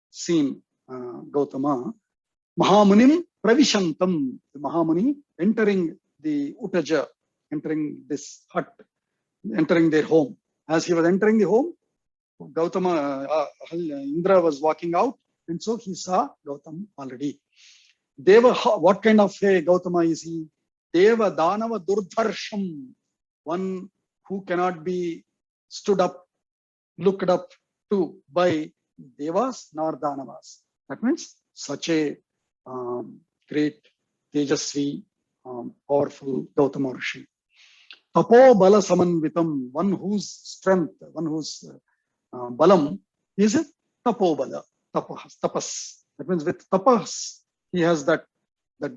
seen Gautama. Mahamunim Pravishantam. The Mahamuni entering the Utaja, entering this hut, entering their home. As he was entering the home, Gautama, Indra was walking out, and so he saw Gautama already. Deva, what kind of a Gautama is he? Deva Danava Durdharsham, one who cannot be stood up, looked up to by Devas nor Danavas. That means such a great Tejasvi, powerful Gautama Rishi. Tapo Bala Samanvitam, one whose strength, one whose balam is it? Tapo Bala, tapas. That means with tapas, he has that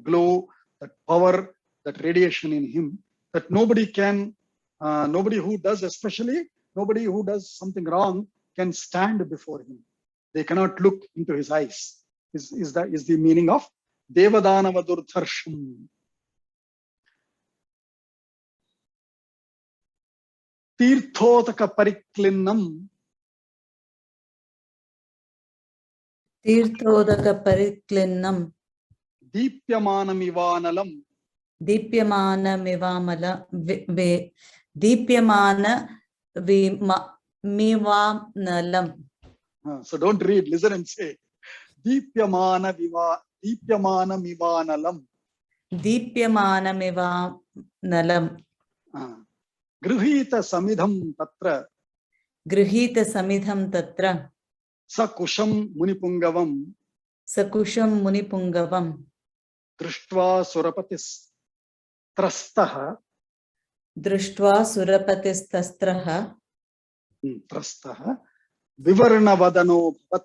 glow, that power, that radiation in him that nobody can, nobody who does, especially nobody who does something wrong can stand before him. They cannot look into his eyes. Is the meaning of Devadanava Durdharsham. Tirthotaka Pariklinnam. Tirthodaka Pariklinnam. Deepyamanamivanalam. Deepyamana Deepyamana Mivanalam. So don't read, listen and say. Deepyamana Mivanalam. Deepyamana Mivanalam. Grihita Samidham Tatra. Grihita Samidham Tatra. Sakusham Munipungavam. Sakusham Munipungavam. Drishtva Surapatis Trastaha. Drishtva Surapatis Tastraha. Trastaha. Vivarna Vadano Bhavat.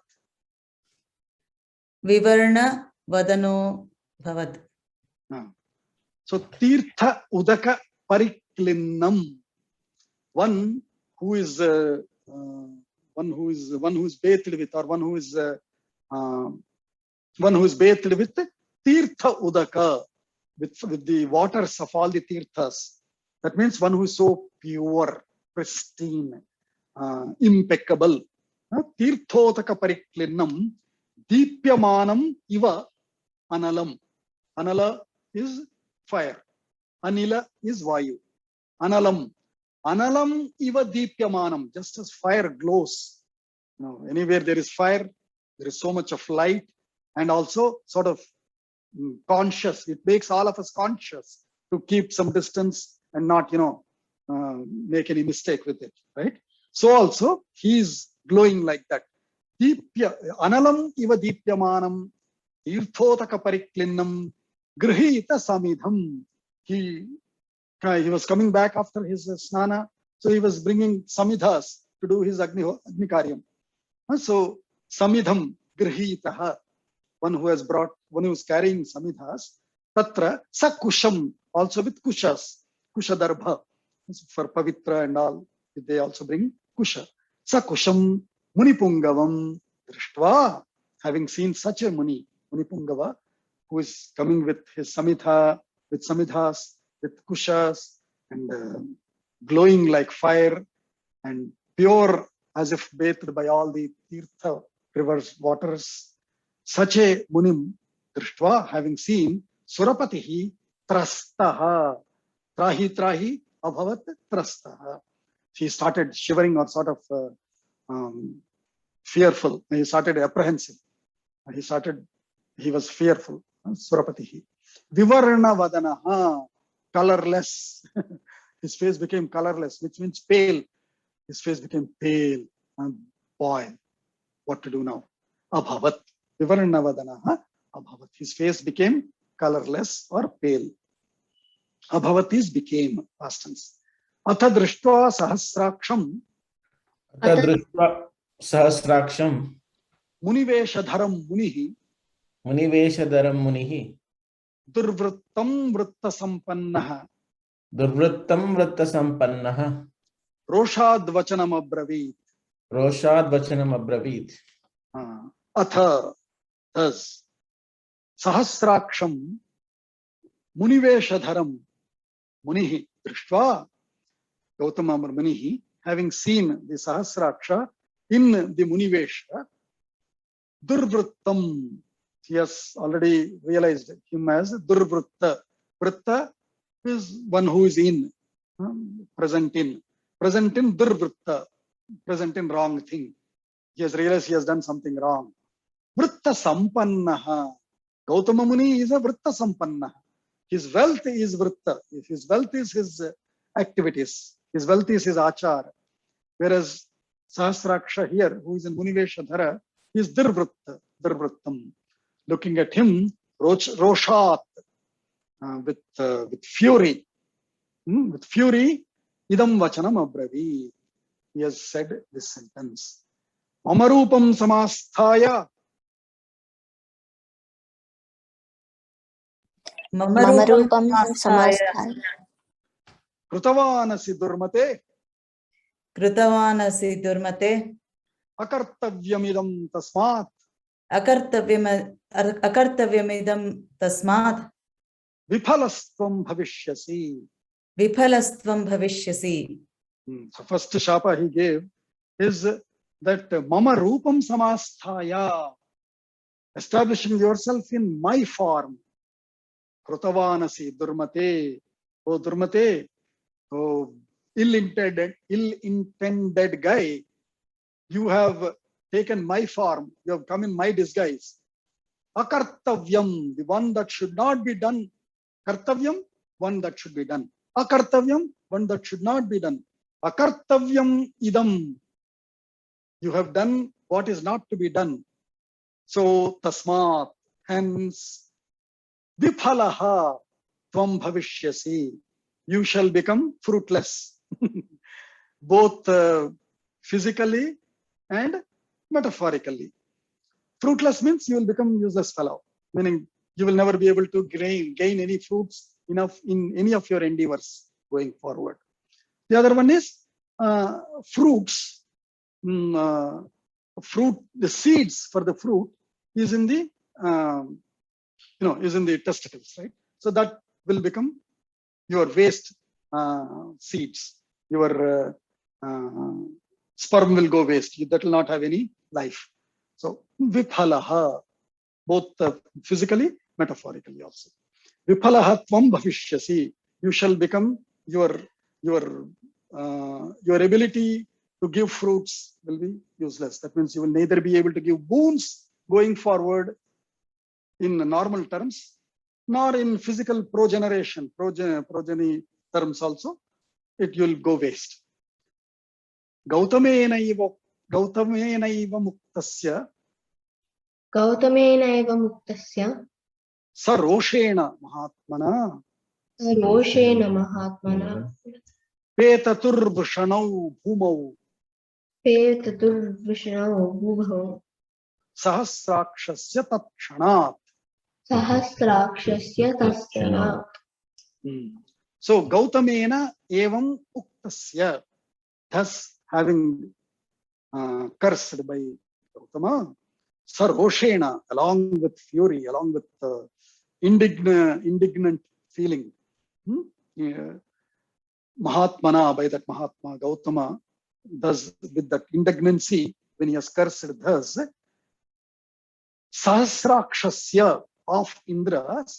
Vivarna Vadano Bhavat. So Tirtha Udaka Pariklinnam. One who is bathed with, or one who is bathed with Tirtha Udaka, with the waters of all the Tirthas. That means one who is so pure, pristine, impeccable. Tirthotaka Pariklinnam. Deepyamanam Iva Analam. Anala is fire. Anila is Vayu. Analam. Analam Iva Deepyamanam. Just as fire glows. Anywhere there is fire, there is so much of light, and also sort of conscious. It makes all of us conscious to keep some distance and not, make any mistake with it, right? So also he is glowing like that. Analam Iva Deepyamanam. Tirthotaka Pariklinnam. Grihita Samidham. He was coming back after his snana, so he was bringing samidhas to do his Agnikaryam. So Samidham Grihitaha, one who is carrying samidhas. Tatra Sakusham, also with kushas, Kushadarbha, for Pavitra and all, they also bring kusha. Sakusham Munipungavam Drishtva, having seen such a Munipungava, who is coming with his samidha, with samidhas, with kushas, and glowing like fire, and pure as if bathed by all the Tirtha rivers, waters. Such a Munim, Drishtva, having seen, Surapatihi trastaha. Trahi abhavat trastaha. He started shivering or sort of fearful. He started apprehensive. He was fearful. Surapatihi. Vivarna vadanaha. Colorless. His face became colorless, which means pale. His face became pale. Boy, what to do now? Abhavat. Vivarna vadanaha. Abhavat. His face became colorless or pale. Abhavat is became, past tense. Atha drishtva sahasraksham Atadrishva sahasraksham muniveshadharam munihi muniveshadaram munihi durvrittam vritta sampannaha durvrittam vritta sampannaha roshad vachanam abravit. roshad vachanam abravit. Atha, thus, sahasraksham muniveshadharam munihi drishtva. Gautama Munihi, having seen the Sahasraksha in the Munivesha, Durvrittam, he has already realized him as Durvritta. Vritta is one who is in, present in Durvritta, present in wrong thing. He has realized he has done something wrong. Vritta Sampannaha. Gautama Muni is a Vritta Sampannaha. His wealth is Vritta. His wealth is his activities. His wealth is his achar. Whereas Sahasraksha here, who is in Muniveshadhara, is Dirvrittam. Looking at him, Roshat, with fury. With fury, Idam Vachanam Abravi. He has said this sentence. Mamarupam Samasthaya. Mamarupam samasthaya. Krutavanasi Durmate. Krutavanasi durmate. Akartavyamidam Tasmat. Akartavyamidam tasmat. Viphalastvam Bhavishyasi. Viphalastvam bhavishyasi. So first shapa he gave is that Mama Rupam Samasthaya. Establishing yourself in my form. Krutavanasi Durmate. Oh Durmate. Oh, ill-intended guy, you have taken my form, you have come in my disguise. Akartavyam, the one that should not be done. Kartavyam, one that should be done. Akartavyam, one that should not be done. Akartavyam idam, you have done what is not to be done. So, tasmat, hence, vifalaha tvam bhavishyasi. You shall become fruitless, both physically and metaphorically. Fruitless means you will become useless fellow, meaning you will never be able to gain any fruits enough in any of your endeavors going forward. The other one is fruits. Fruit, the seeds for the fruit is in the is in the testicles, right? So that will become your waste seeds. Your sperm will go waste. That will not have any life. So viphalaha, both physically, metaphorically also. Viphalaha tvam bhavishyasi. You shall become your ability to give fruits will be useless. That means you will neither be able to give boons going forward in normal terms, nor in physical progeny terms also, it will go waste. Gautamenaiva muktasya Gautamenaiva muktasya saroshena mahatmana roshena mahatmana petaturvshanau bhumau petaturvishnau bhubhau sahasrakshasya tatshanat. Sahasrakshasya tasyanat. So Gautamena evam uktasya, thus having cursed by Gautama, Saroshena, along with fury, along with indignant feeling. Mahatmana, by that Mahatma, Gautama, thus with that indignancy, when he has cursed thus, Sahasrakshasya, of Indra's,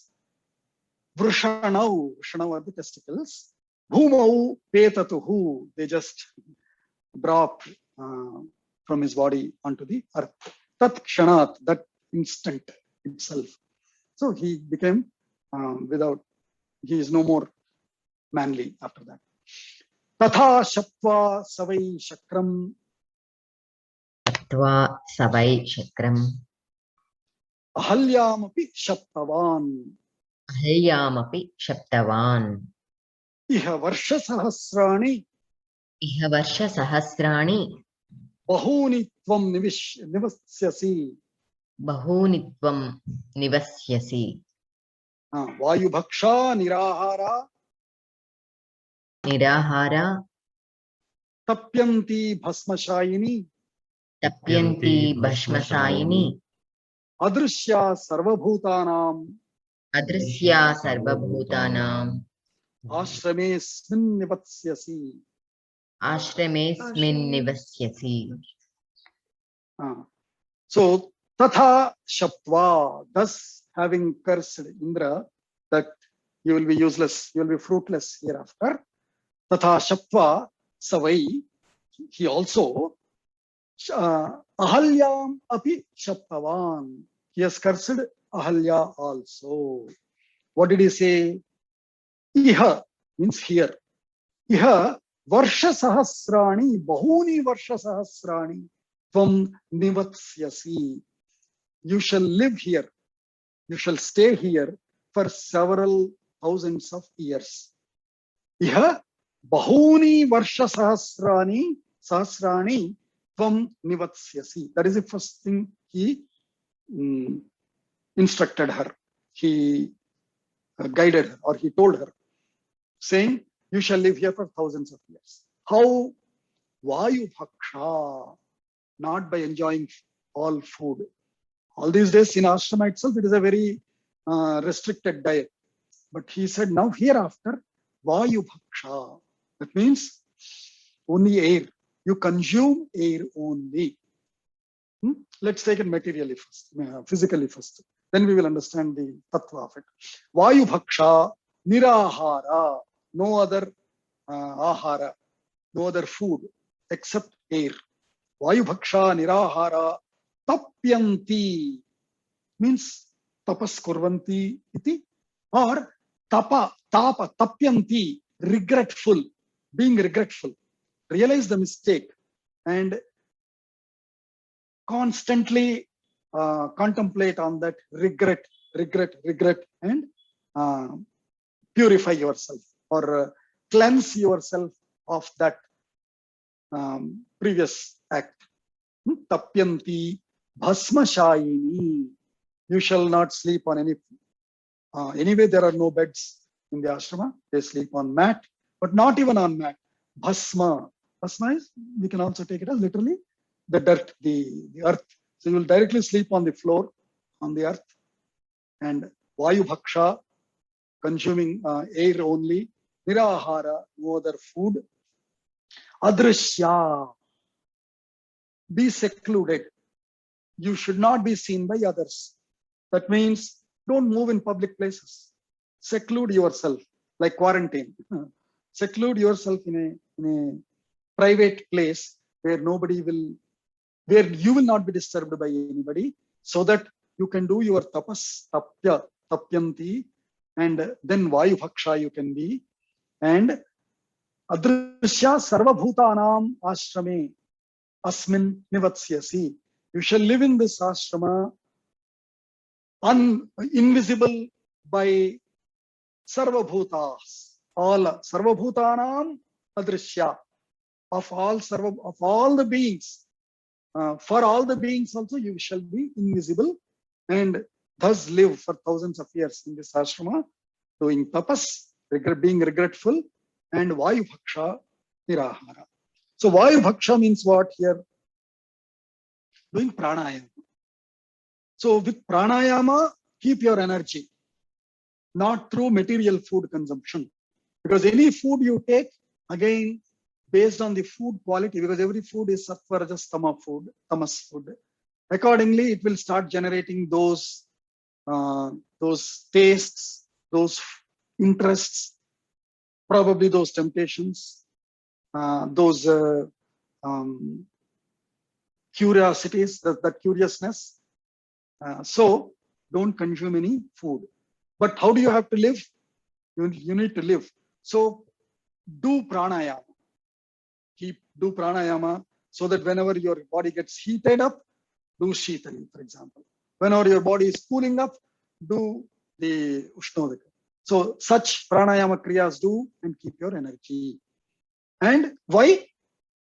Vrushanau, Vrushanau are the testicles, Bhumau Petatuhu, they just drop from his body onto the earth. Tat Kshanat, that instant itself. So he became he is no more manly after that. Tatha Shatva Savai Shakram Tva Savai Shakram Ahalyamapi Shaptavan Ahalyamapi Shaptavan Iha Varsha Sahasrani Iha Varsha Sahasrani Bahuni Tvam Nivasyasi Bahunitvam Nivasyasi Vayubhaksha Nirahara Nirahara Tapyanti Bhasmashayini Tapyanti Bhashmasayini Adrishya Sarvabhutanam Adrisya Sarvabhutanam Ashrame Nivatsyasi. Ashramesmin Nivasyasi. So Tatha Shatva, thus having cursed Indra that you will be useless, you will be fruitless hereafter. Tatha Shatva Savai, he also Ahalyam api Shaptavan. He has cursed Ahalya also. What did he say? Iha means here. Iha Varsha Sahasrani, Bahuni Varsha Sahasrani, Tvam Nivatsyasi. You shall live here. You shall stay here for several thousands of years. Iha Bahuni Varsha Sahasrani, Tvam Nivatsyasi. That is the first thing he instructed her. He guided her, or he told her, saying, you shall live here for thousands of years. How? Vayubhaksha, not by enjoying all food. All these days in ashrama itself, it is a very restricted diet. But he said, now hereafter, Vayubhaksha. That means only air. You consume air only. Let's take it materially first, physically first. Then we will understand the tattva of it. Vayubhaksha, nirahara, no other ahara, no other food except air. Vayubhaksha, nirahara, tapyanti, means tapas kurvanti iti, or tapa, tapyanti, regretful, being regretful. Realize the mistake and constantly contemplate on that regret, and purify yourself or cleanse yourself of that previous act. Tapyanti bhasmashayini. You shall not sleep on any. Anyway, there are no beds in the ashrama. They sleep on mat, but not even on mat. Bhasma. Bhasma is, we can also take it as literally the dirt, the earth. So you will directly sleep on the floor, on the earth. And Vayubhaksha, consuming air only. Nirahara, no other food. Adrishya, be secluded. You should not be seen by others. That means don't move in public places. Seclude yourself, like quarantine. Seclude yourself in a private place where where you will not be disturbed by anybody, so that you can do your tapas, tapyanti, and then Vayubhaksha you can be. And Adrishya sarvabhutanam ashrame asmin nivatsyasi. You shall live in this ashrama invisible by sarvabhutas, all sarvabhutanam adrishya, of all the beings. For all the beings also you shall be invisible and thus live for thousands of years in this ashrama, doing tapas, being regretful, and Vayubhaksha nirahara. So Vayubhaksha means what here? Doing pranayama. So with pranayama, keep your energy, not through material food consumption. Because any food you take, again, based on the food quality, because every food is sattva, rajas, tamas food. Accordingly, it will start generating those those tastes, those interests, probably those temptations, those curiosities, that curiousness. So don't consume any food. But how do you have to live? You need to live. So do pranayama. Do pranayama so that whenever your body gets heated up, do shitali, for example. Whenever your body is cooling up, do the ushnodika. So such pranayama kriyas do and keep your energy. And why?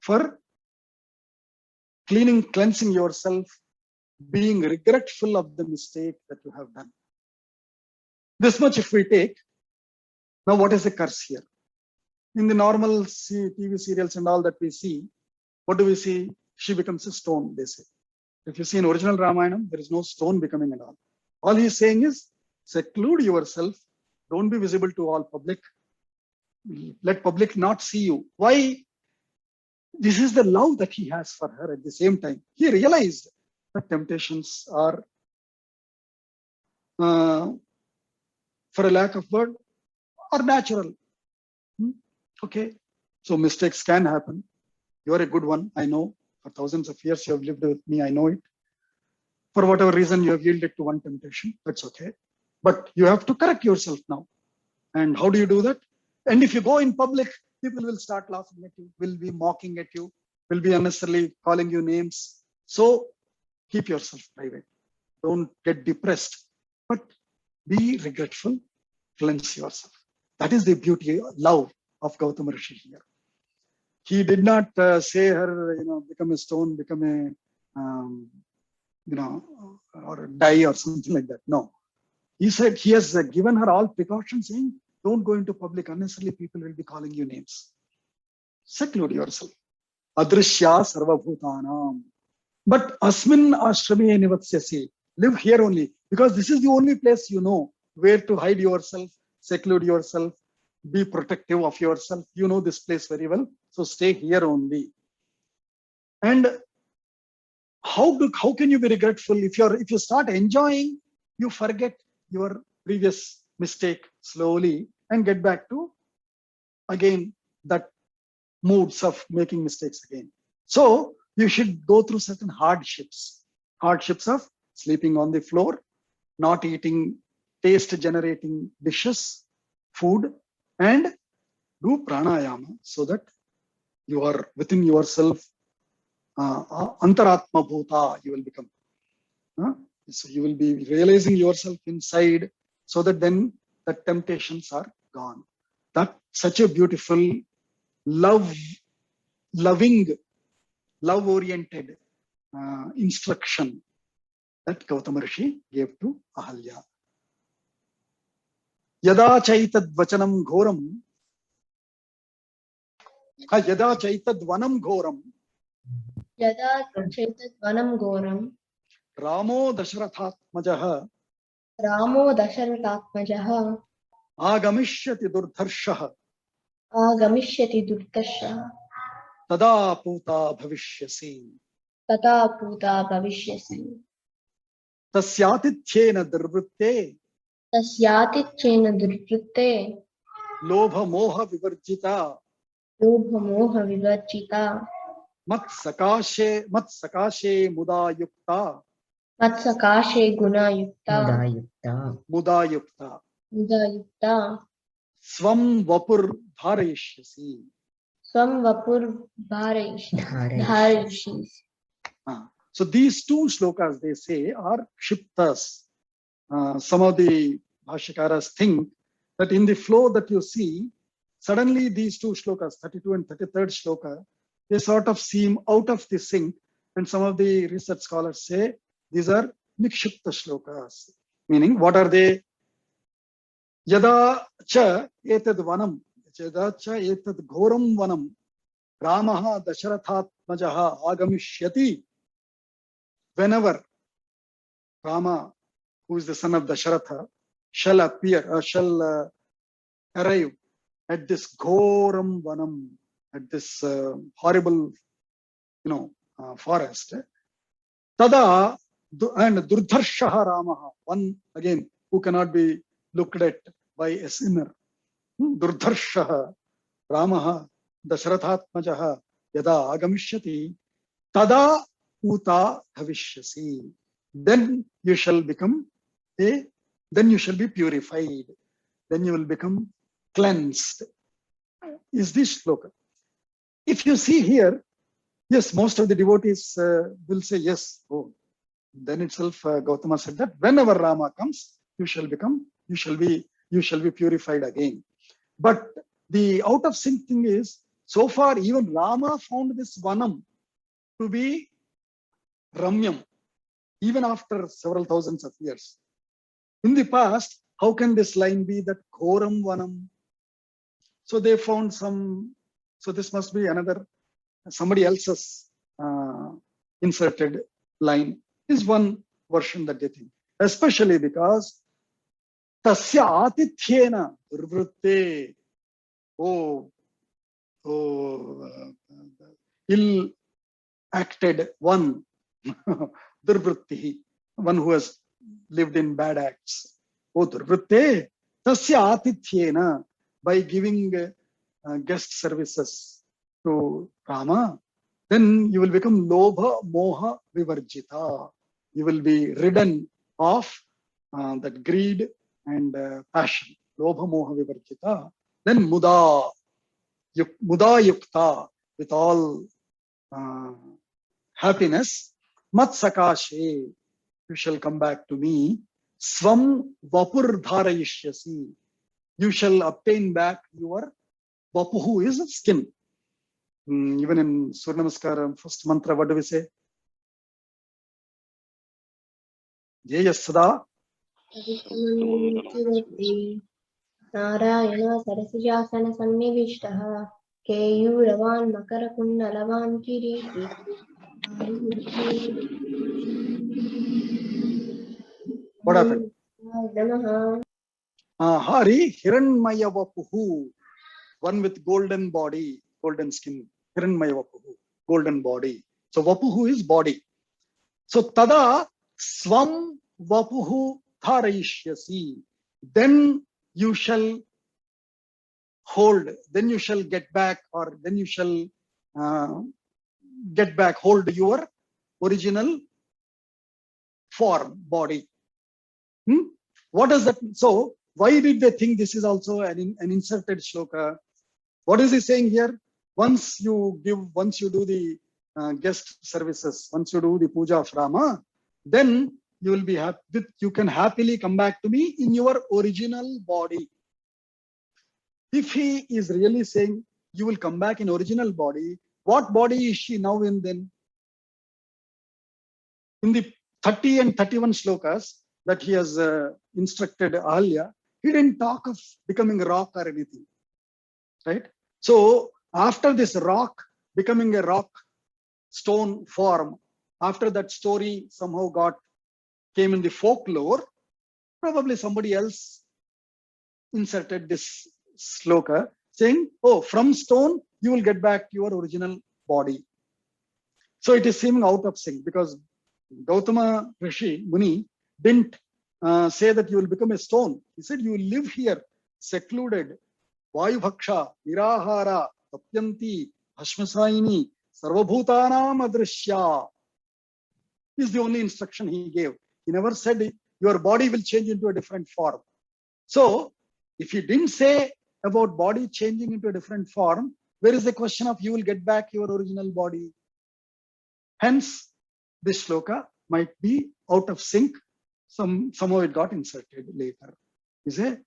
For cleansing yourself, being regretful of the mistake that you have done. This much if we take. Now what is the curse here? In the normal TV serials and all that we see, what do we see? She becomes a stone, they say. If you see in original Ramayana, there is no stone becoming at all. All he is saying is, seclude yourself, don't be visible to all public. Let public not see you. Why? This is the love that he has for her. At the same time, he realized that temptations are, for a lack of word, are natural. Okay, so mistakes can happen. You are a good one, I know. For thousands of years you have lived with me, I know it. For whatever reason you have yielded to one temptation, that's okay. But you have to correct yourself now. And how do you do that? And if you go in public, people will start laughing at you, will be mocking at you, will be unnecessarily calling you names. So keep yourself private. Don't get depressed, but be regretful, cleanse yourself. That is the beauty, love of Gautama Rishi here. He did not say her, become a stone, become a, or die or something like that. No. He said he has given her all precautions, saying, don't go into public unnecessarily, people will be calling you names. Seclude yourself. Adrishya sarvabhutanam. But asmin ashrame nivatsyasi. Live here only, because this is the only place you know where to hide yourself, seclude yourself, be protective of yourself. You know this place very well, so stay here only. And how can you be regretful if you start enjoying, you forget your previous mistake slowly and get back to again that moods of making mistakes again. So you should go through certain hardships of sleeping on the floor, not eating taste generating dishes, food, and do pranayama so that you are within yourself, antaratma bhuta, you will become. So you will be realizing yourself inside, so that then the temptations are gone. That such a beautiful, loving, love-oriented instruction that Gautama Rishi gave to Ahalya. Yada chaitad vachanam ghoram, yada chaitad vanam ghoram, Yada chetat vanam goram, Ramo Dasharathatmajaha, Ramo Dasharathatmajaha, Agamishyati durdharshaha, Agamishyati durtasha, tada puta bhavishyasi, Tata puta bhavishyasi, tasyatithyena durvritte, Tasyatichena durvritte, lobha moha vivarjita, Lobha moha vivarjita, mat sakashe muda yukta, Matsakashe guna yukta, Muda yukta. muda yukta, Muda yukta, swam vapur dharayishyasi. Swam vapur dharayishis. So these two shlokas, they say, are kshiptas. Some of the Bhashikaras think that in the flow that you see, suddenly these two shlokas, 32 and 33rd shloka, they sort of seem out of the sync. And some of the research scholars say these are nikshipta shlokas. Meaning, what are they? Yada cha etad vanam, yada cha etad ghoram vanam, Ramaha Dasharathatmajaha agamishyati. Whenever Rama, who is the son of Dasharatha, shall arrive at this Ghoram Vanam, at this horrible, forest. Tada, And Durdharshaha Ramaha, one again who cannot be looked at by a sinner. Durdharshaha Ramaha Dasharathatmajaha Yada Agamishyati Tada Uta Bhavishyasi. Then you shall become then you shall be purified. Then you will become cleansed. Is this shloka? If you see here, yes, most of the devotees will say yes. Oh, then itself Gautama said that whenever Rama comes, you shall be purified again. But the out of sync thing is, so far even Rama found this Vanam to be Ramyam, even after several thousands of years. In the past, how can this line be that Ghoram Vanam? So they found some, so this must be somebody else's inserted line, is one version that they think. Especially because Tasya Atithyena Durvrutte, ill-acted one, Durvrutti, one who has lived in bad acts. Oh, Durvrutte, Tasya Atithyena, by giving guest services to Rama, then you will become Lobha Moha Vivarjita. You will be ridden of that greed and passion. Lobha Moha Vivarjita. Then Muda Yukta, with all happiness. Mat Sakashe, you shall come back to me. Swam Vapur Dharayishyasi, you shall obtain back your Vapuhu is skin. Even in Surya Namaskaram, first mantra, what do we say? Jayasada Narayana Sarasijasana Sannivishtaha Keyuravan Makarakundalavan Kiriti. What happened? Namaha. Hari Hiranmaya Vapuhu, one with golden body, golden skin. Hiranmaya Vapuhu, golden body. So Vapuhu is body. So Tada Swam Vapuhu Dharayishyasi. Then you shall hold, then you shall get back, or then you shall get back, hold your original form, body. What does that mean? So why did they think this is also an inserted shloka? What is he saying here? Once you do the guest services, once you do the puja of Rama, then you will be happy. You can happily come back to me in your original body. If he is really saying you will come back in original body, what body is she now in then? In the 30 and 31 shlokas that he has instructed Ahalya, he didn't talk of becoming a rock or anything, right? So after this rock becoming a rock stone form, after that story somehow came in the folklore, probably somebody else inserted this sloka saying, oh, from stone you will get back to your original body. So it is seeming out of sync, because Gautama Rishi Muni didn't say that you will become a stone. He said you will live here secluded. Vayu Bhaksha, Nirahara, Tapyanti, Bhashmasayini, Sarvabhutanam Adrishya is the only instruction he gave. He never said your body will change into a different form. So if he didn't say about body changing into a different form, where is the question of you will get back your original body? Hence, this shloka might be out of sync. Somehow it got inserted later. Is a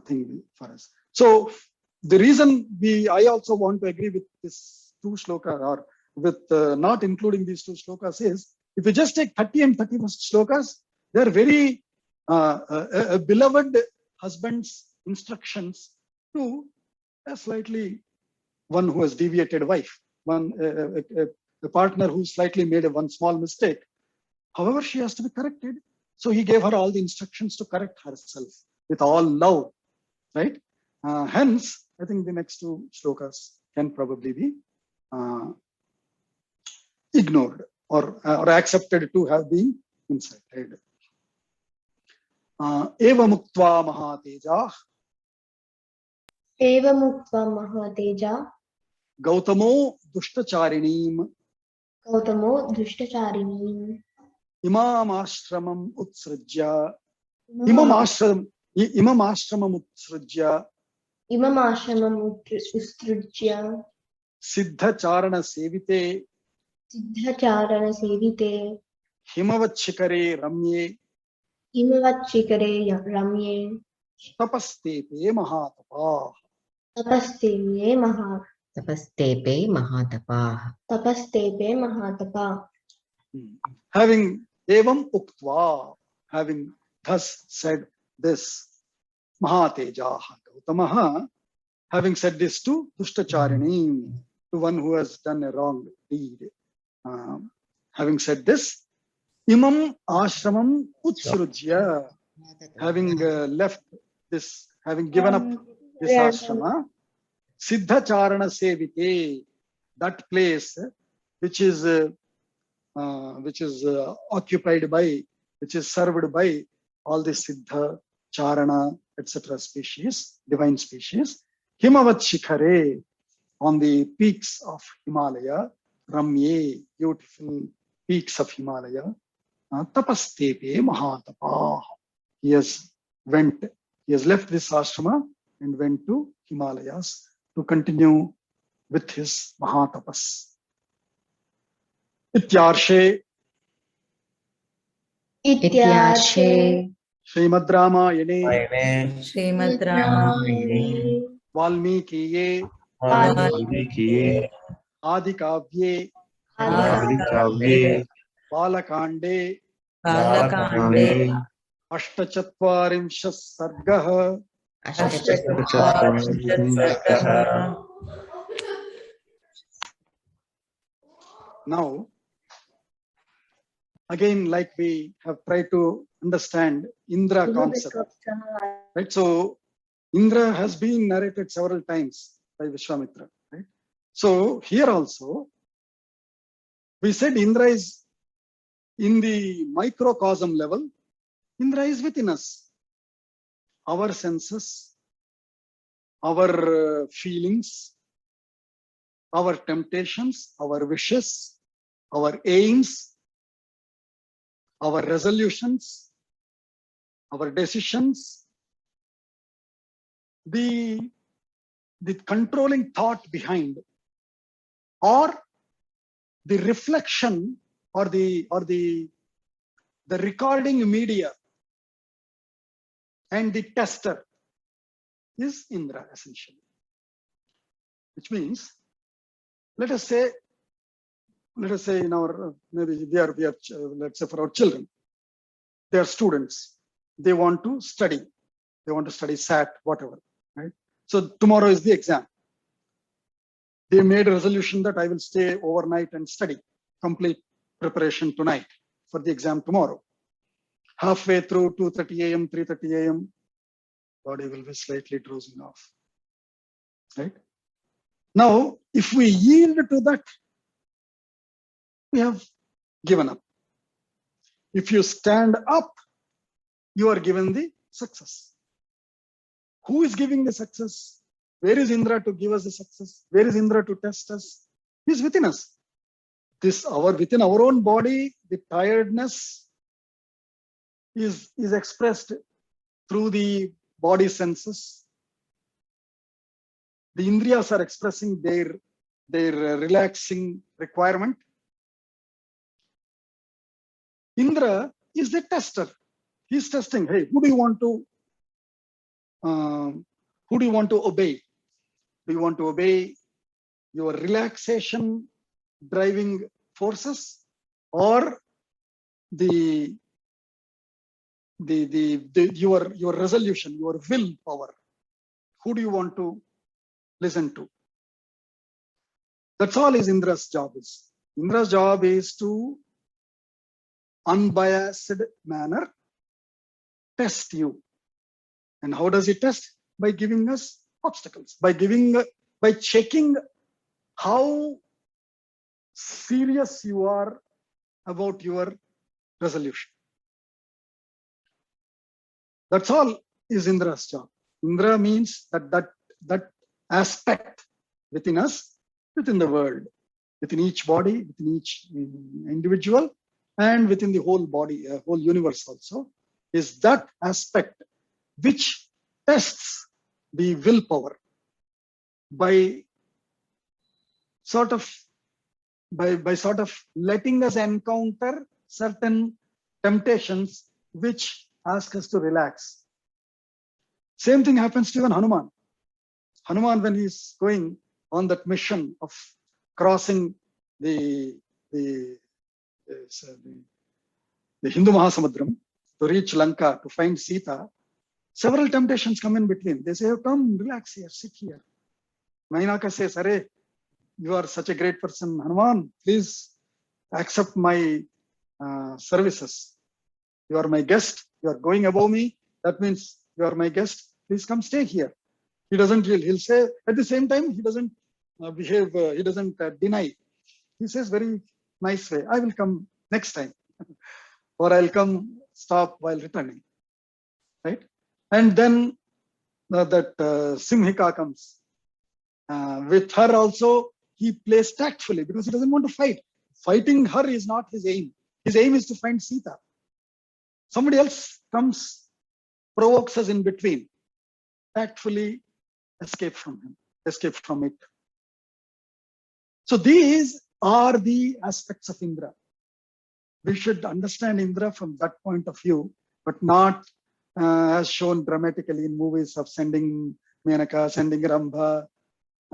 thing for us. So the reason I also want to agree with this two shlokas, or with not including these two shlokas, is if you just take 30 and 31 shlokas, they are very a beloved husband's instructions to a slightly one who has deviated wife, a partner who slightly made one small mistake. However, she has to be corrected. So he gave her all the instructions to correct herself with all love, right? Hence, I think the next two shlokas can probably be ignored or accepted to have been inserted. Evamuktva Mahateja एवमुक्त्वा महातेजा Gautamo Dushtacharinim गौतमो दुष्टचारिणीम् Imam Ashramam Utsrajya Imam Ashramam Utsrajya इममाश्रमम् उत्सृज्य Siddhacharana Sevite सिद्धचारणसेविते Himavachikare Ramye हिमवच्शिखरे रम्ये Tapastepe Mahatapa. तपस्तेपे महातपा Having evam uktva, having thus said this, Mahatejaha Gautamaha, having said this to Dushtacharini, to one who has done a wrong deed, having said this, Imam Ashramam Utsrujya, having left this, having given up this ashrama, Siddhacharana Sevite, that place which is occupied by, which is served by all the Siddha, Charana, etc. species, divine species, Himavat Shikhare, on the peaks of Himalaya, Ramye, beautiful peaks of Himalaya, Tapastepe Mahatapa. He has left this ashrama and went to Himalayas to continue with his Mahatapas. Ityarshe Srimad Ramayane Srimad Ramayane Valmikiye Valmikiye Adikavye Adikavye Balakande Balakande Ashtachatvarimsha Sargah. Ashtachatvarimshat. Now, again, like we have tried to understand Indra concept, right? So, Indra has been narrated several times by Vishwamitra, right? So, here also, we said Indra is in the microcosm level, Indra is within us. Our senses, our feelings, our temptations, our wishes, our aims, our resolutions, our decisions, the controlling thought behind, or the reflection, or the recording media and the tester is Indra essentially. Which means, let us say in our, maybe we are let's say for our children, they are students, they want to study SAT, whatever, right? So tomorrow is the exam. They made a resolution that I will stay overnight and study, complete preparation tonight for the exam tomorrow. Halfway through 2:30 a.m., 3:30 a.m., body will be slightly drowsing off, right? Now, if we yield to that, we have given up. If you stand up, you are given the success. Who is giving the success? Where is Indra to give us the success? Where is Indra to test us? He is within us. Within our own body, the tiredness is expressed through the body senses. The Indriyas are expressing their relaxing requirement. Indra is the tester. He's testing. Hey, who do you want to obey? Do you want to obey your relaxation driving forces, or your resolution, your willpower? Who do you want to listen to? That's all is Indra's job is. Indra's job is to unbiased manner test you. And how does he test? By giving us obstacles, by checking how serious you are about your resolution. That's all is Indra's job. Indra means that aspect within us, within the world, within each body, within each individual, and within the whole body, whole universe also, is that aspect which tests the willpower by sort of letting us encounter certain temptations which ask us to relax. Same thing happens to even Hanuman. Hanuman, when he's going on that mission of crossing the Hindu Mahasamudram to reach Lanka to find Sita, several temptations come in between. They say, oh, come, relax here, sit here. Mainaka says, Arey, you are such a great person, Hanuman, please accept my services. You are my guest, you are going above me, that means you are my guest, please come stay here. He doesn't yield. He'll say, at the same time, he doesn't behave, he doesn't deny. He says very nice way, I will come next time, or I'll come stop while returning, right? And then that Simhika comes. With her also, he plays tactfully because he doesn't want to fight. Fighting her is not his aim. His aim is to find Sita. Somebody else comes, provokes us in between. Tactfully escape from him, escape from it. So these are the aspects of Indra. We should understand Indra from that point of view, but not as shown dramatically in movies of sending Menaka, sending Rambha.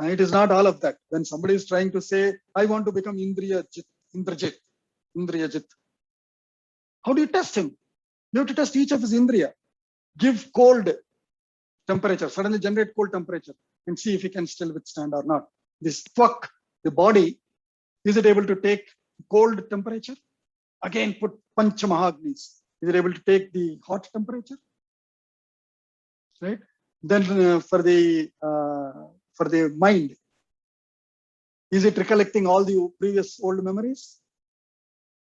It is not all of that. When somebody is trying to say, I want to become Indrajit, how do you test him? You have to test each of his Indriya. Give cold temperature, suddenly generate cold temperature and see if he can still withstand or not. This Twak, the body, is it able to take cold temperature? Again, put Pancha Mahagnis. Is it able to take the hot temperature? Right? Then for the mind, is it recollecting all the previous old memories?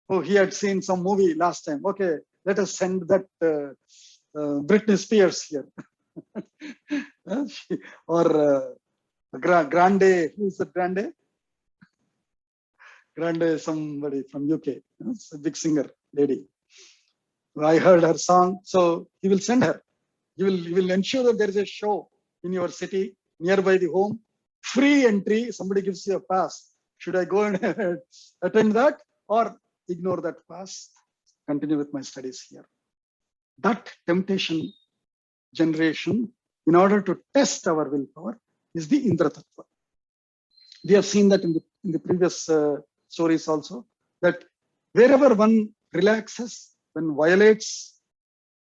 Oh, he had seen some movie last time. Okay, let us send that Britney Spears here. Or Grande, who is the Grande? Grande, somebody from UK, it's a big singer lady. I heard her song, so he will send her. He will ensure that there is a show in your city, nearby the home, free entry, somebody gives you a pass. Should I go and attend that or ignore that pass, continue with my studies here? That temptation generation, in order to test our willpower, is the Indra Tattva. We have seen that in the previous stories also, that wherever one relaxes, when violates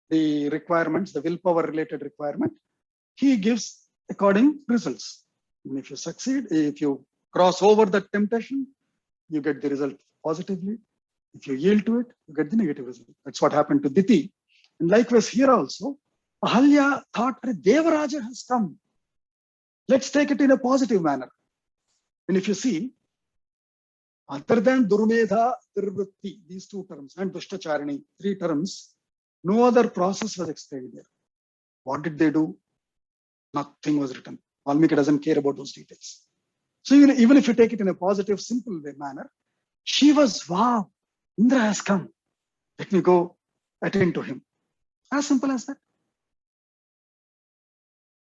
the requirements, the willpower related requirement, he gives according results. And if you succeed, if you cross over that temptation, you get the result positively. If you yield to it, you get the negative result. That's what happened to Diti. And likewise here also, Ahalya thought, Devaraja has come. Let's take it in a positive manner. And if you see, other than Durmedha, Tirvritti, these two terms, and Dushtacharini, three terms, no other process was explained there. What did they do? Nothing was written. Valmiki doesn't care about those details. So even if you take it in a positive, simple way manner, she was, wow, Indra has come. Let me go attend to him. As simple as that.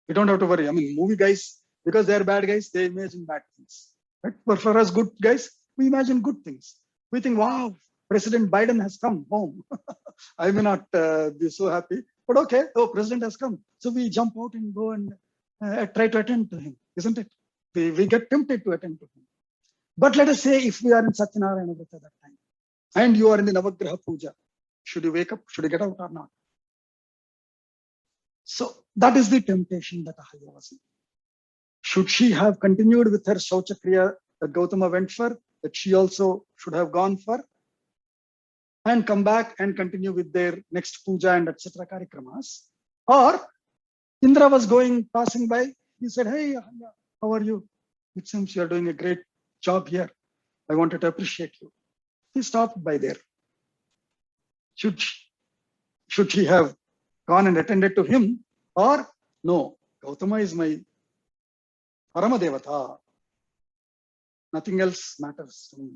We don't have to worry. I mean, movie guys, because they're bad guys, they imagine bad things. Right? But for us good guys, we imagine good things. We think, wow, President Biden has come home. I may not be so happy, but okay, oh, President has come. So we jump out and go and try to attend to him, isn't it? We get tempted to attend to him. But let us say if we are in Satyanarayana Vrata at that time, and you are in the Navagraha Puja, should you wake up? Should you get out or not? So that is the temptation that Ahalya was in. Should she have continued with her Shauchakriya that Gautama went for, that she also should have gone for, and come back and continue with their next puja and etc. Karikramas? Or Indra was passing by, he said, hey, Ahalya, how are you? It seems you are doing a great job here. I wanted to appreciate you. He stopped by there. Should she have gone and attended to him, or no, Gautama is my Paramadevata. Nothing else matters to me.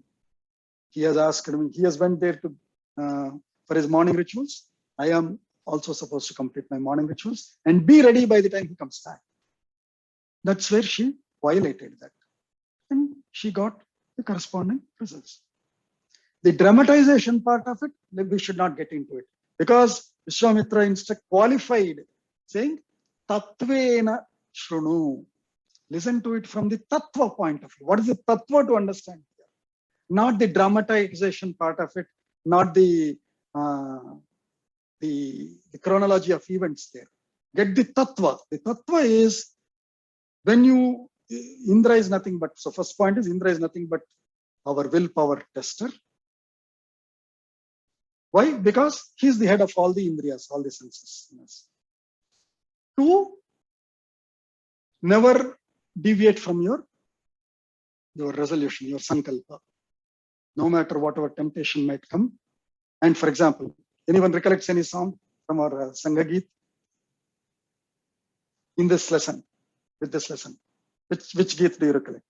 He has asked me, he has went there to for his morning rituals. I am also supposed to complete my morning rituals and be ready by the time he comes back. That's where she violated that. And she got the corresponding results. The dramatization part of it, we should not get into it, because Vishwamitra instead qualified, saying, Tattvena Shrunu. Listen to it from the Tattva point of view. What is the Tattva to understand here? Not the dramatization part of it, not the chronology of events there. Get the Tattva. The Tattva is when you, Indra is nothing but, so first point is Indra is nothing but our willpower tester. Why? Because he is the head of all the Indriyas, all the senses. Yes. Two, never deviate from your resolution, your sankalpa, no matter whatever temptation might come. And for example, anyone recollects any song from our Sangha in this lesson, with this lesson? Which Geet do you recollect?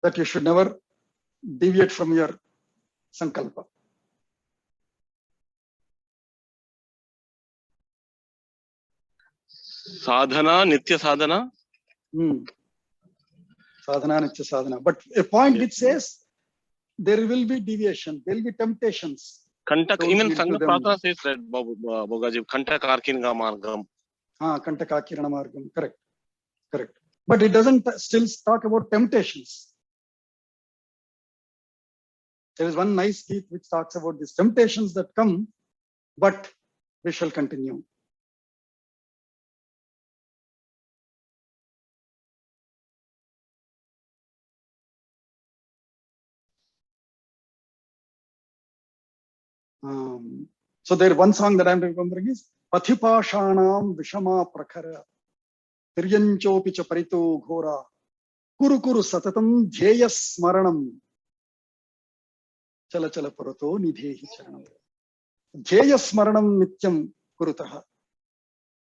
That you should never deviate from your sankalpa. Sadhana, Nitya Sadhana. Sadhana, Nitya Sadhana. But a point which says there will be deviation, there will be temptations. Kantak, even Sangha Prarthana says that, Bogaji, Kantak Arkirna Margam. Kantaka Kirana Margam, correct. Correct. But it doesn't still talk about temptations. There is one nice Geet which talks about these temptations that come, but we shall continue. So there one song that I'm remembering is Pathipashanam Vishama Prakhara Tiryancho Picha Parito Ghora Kuru Kuru Satatam Dhyaya Smaranam Chala Chala Parato Nidhehi Charanam. Dhyaya Smaranam Nityam Kurutaha.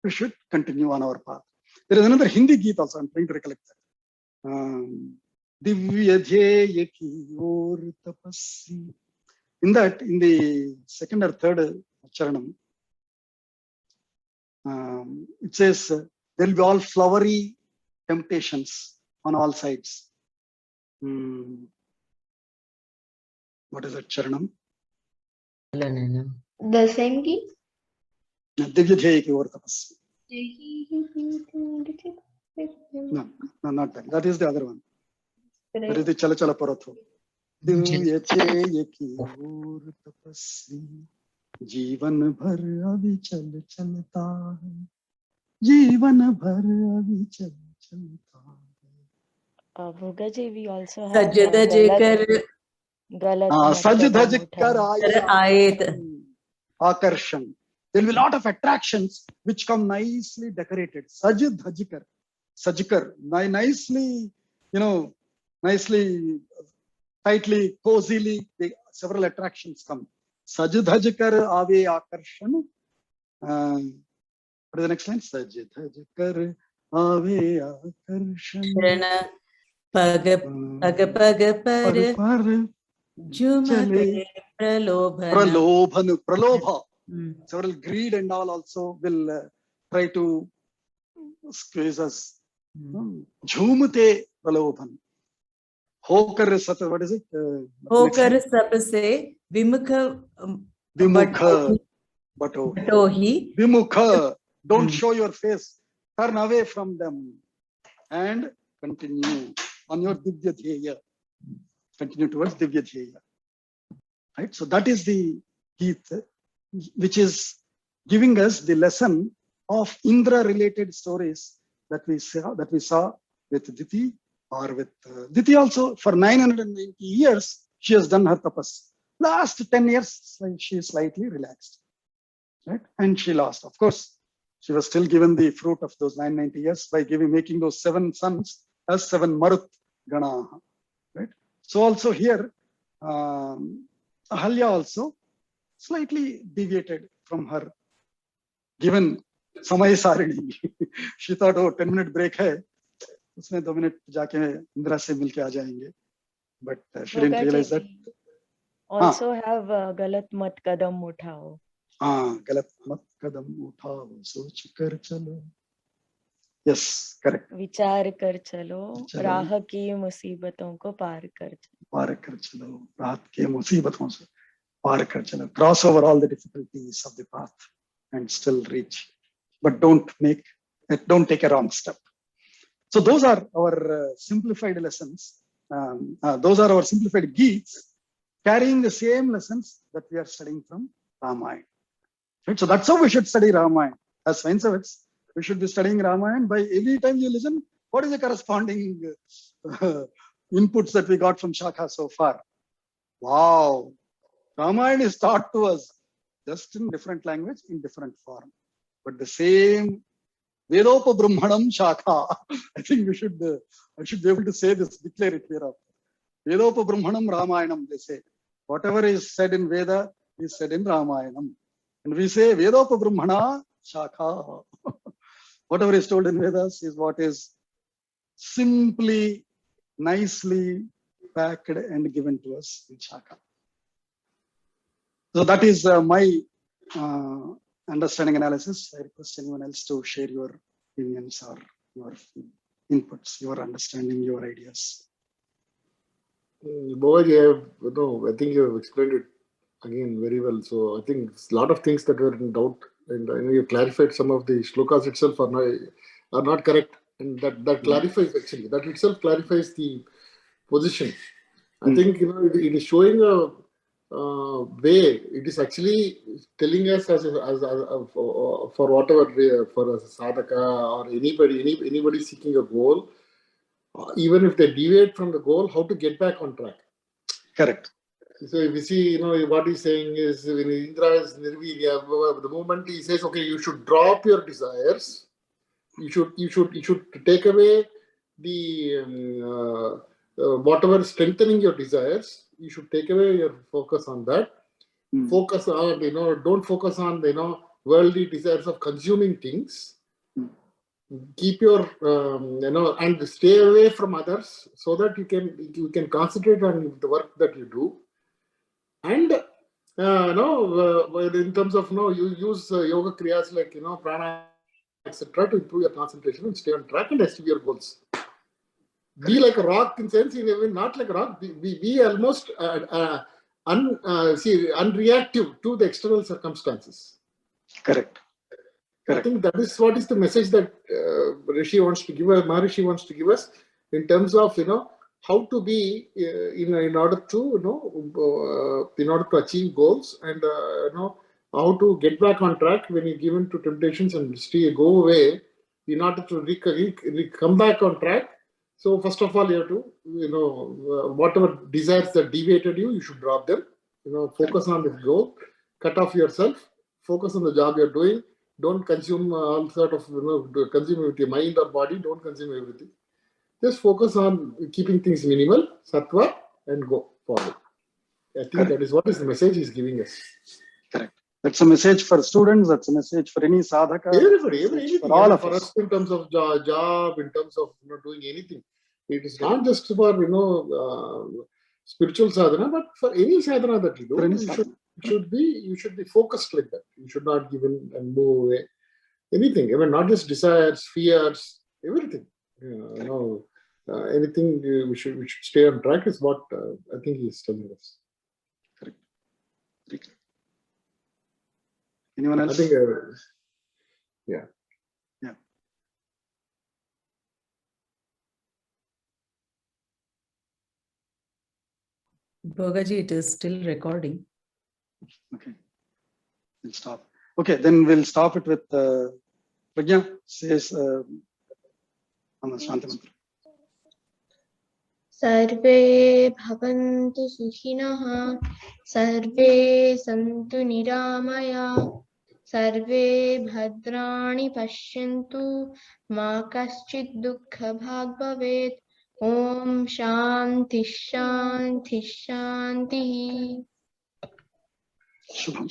We should continue on our path. There is another Hindi Geet also, I'm trying to recollect that. Divya Dhyaya Ki Or Tapassi. In that, in the second or third charanam, it says there will be all flowery temptations on all sides. What is that charanam? The same Geet? Divya Dhyaya Ki Or Tapasvi. No, not that. That is the other one. That is the Chala Chala Paratho. Divya Dhyaya Ki Or Tapasvi Jeevan Bhar Avichal Chalta Hai. Jeevan Bhar Avichal Chalta Hai. Bhogaji, we also have Sajda Jekar Saj Dhaj Kar Ayet. Akarshan. There will be a lot of attractions which come nicely decorated. Saj Dhajikar. Sajikar. Nicely, nicely, tightly, cozily, several attractions come. Saj Dhajikar Ave Akarshan. What is the next line? Saj Dhajikar Ave Akarshan. Pag Par Jumate Pralobha. Several greed and all also will try to squeeze us. Jhumate Pralobhan. Hokar Sat, what is it? Hokar Sapase Vimukha Batohi. Vimukha. Don't show your face. Turn away from them and continue on your Divya Dhyaya. Continue towards Divya Dhyaya. Right? So that is the Geet, which is giving us the lesson of Indra related stories that we saw with Diti, or with Diti also. For 990 years she has done her tapas. Last 10 years she is slightly relaxed, right? And she lost. Of course, she was still given the fruit of those 990 years by making those 7 sons as 7 Marut Gana, right? So also here Ahalya also slightly deviated from her given समय सारिणी. She thought, oh, 10-minute break है, उसमें 2 minute जाके इंदिरा से मिलके आ जाएंगे. But she didn't realize that. Also have गलत मत कदम उठाओ. हाँ, गलत मत कदम उठाओ, सोच कर चलो. Yes, correct. विचार कर चलो, राह की मुसीबतों को पार कर चलो. पार कर चलो, रात के मुसीबतों से पार कर चलो. Cross over all the difficulties of the path and still reach. But don't take a wrong step. So those are our simplified lessons. Those are our simplified Geets carrying the same lessons that we are studying from Ramayana. Right? So that's how we should study Ramayana. As Vaisnavas, we should be studying Ramayana. By every time you listen, what is the corresponding inputs that we got from Shakha so far? Wow! Ramayana is taught to us just in different language, in different form. But the same Vedopa Brahmanam Shakha. I think I should be able to say this, declare it hereafter. Vedopa Brahmanam Ramayanam, they say. Whatever is said in Veda is said in Ramayanam. And we say Vedopa Brahmana Shakha. Whatever is told in Vedas is what is simply, nicely packed and given to us in Shakha. So that is my understanding analysis. I request anyone else to share your opinions or your inputs, your understanding, your ideas. Bogaji, I think you have explained it again very well. So I think a lot of things that were in doubt, and you clarified some of the shlokas itself are not correct, and that clarifies actually. That itself clarifies the position. I think it is showing a way. It is actually telling us for whatever, for a sadhaka or anybody seeking a goal, even if they deviate from the goal, how to get back on track. Correct. So if you see, what he's saying is, when Indra is Nirvirya, the moment he says, okay, you should drop your desires, you should take away the whatever strengthening your desires, you should take away your focus on that. Focus on, don't focus on, worldly desires of consuming things. Keep your, and stay away from others so that you can concentrate on the work that you do. And, in terms of, you use yoga kriyas like, prana, etc. to improve your concentration and stay on track and achieve your goals. Be like a rock in sense, not like a rock, be almost unreactive to the external circumstances. Correct. I think that is what is the message that Maharishi wants to give us in terms of how to be in order to achieve goals, and how to get back on track when you're given to temptations and go away in order to come back on track. So first of all, you have to whatever desires that deviated you should drop them. Focus on the goal, cut off yourself, focus on the job you're doing. Don't consume all sort of, consume with your mind or body. Don't consume everything. Just focus on keeping things minimal, sattva, and go forward. I think that is what is the message he's giving us. Correct. That's a message for students. That's a message for any sadhaka. Everybody, for all of for us. In terms of job, in terms of doing anything. It is not just for spiritual sadhana, but for any sadhana that you do. You should be focused like that. You should not give in and move away. Anything, not just desires, fears, everything. Anything we should stay on track is what I think he is telling us. Correct. Anyone else? I think, yeah. Bhogaji, it is still recording. Okay, we'll stop. Okay, then we'll stop it with Pragya says on the Shanti Mantra. Sarve bhavantu sukhinah, sarve santu niramaya, sarve bhadrani pashyantu, ma kaschid dukkha bhag bhavet. Om Shanti Shanti Shanti. Shubham.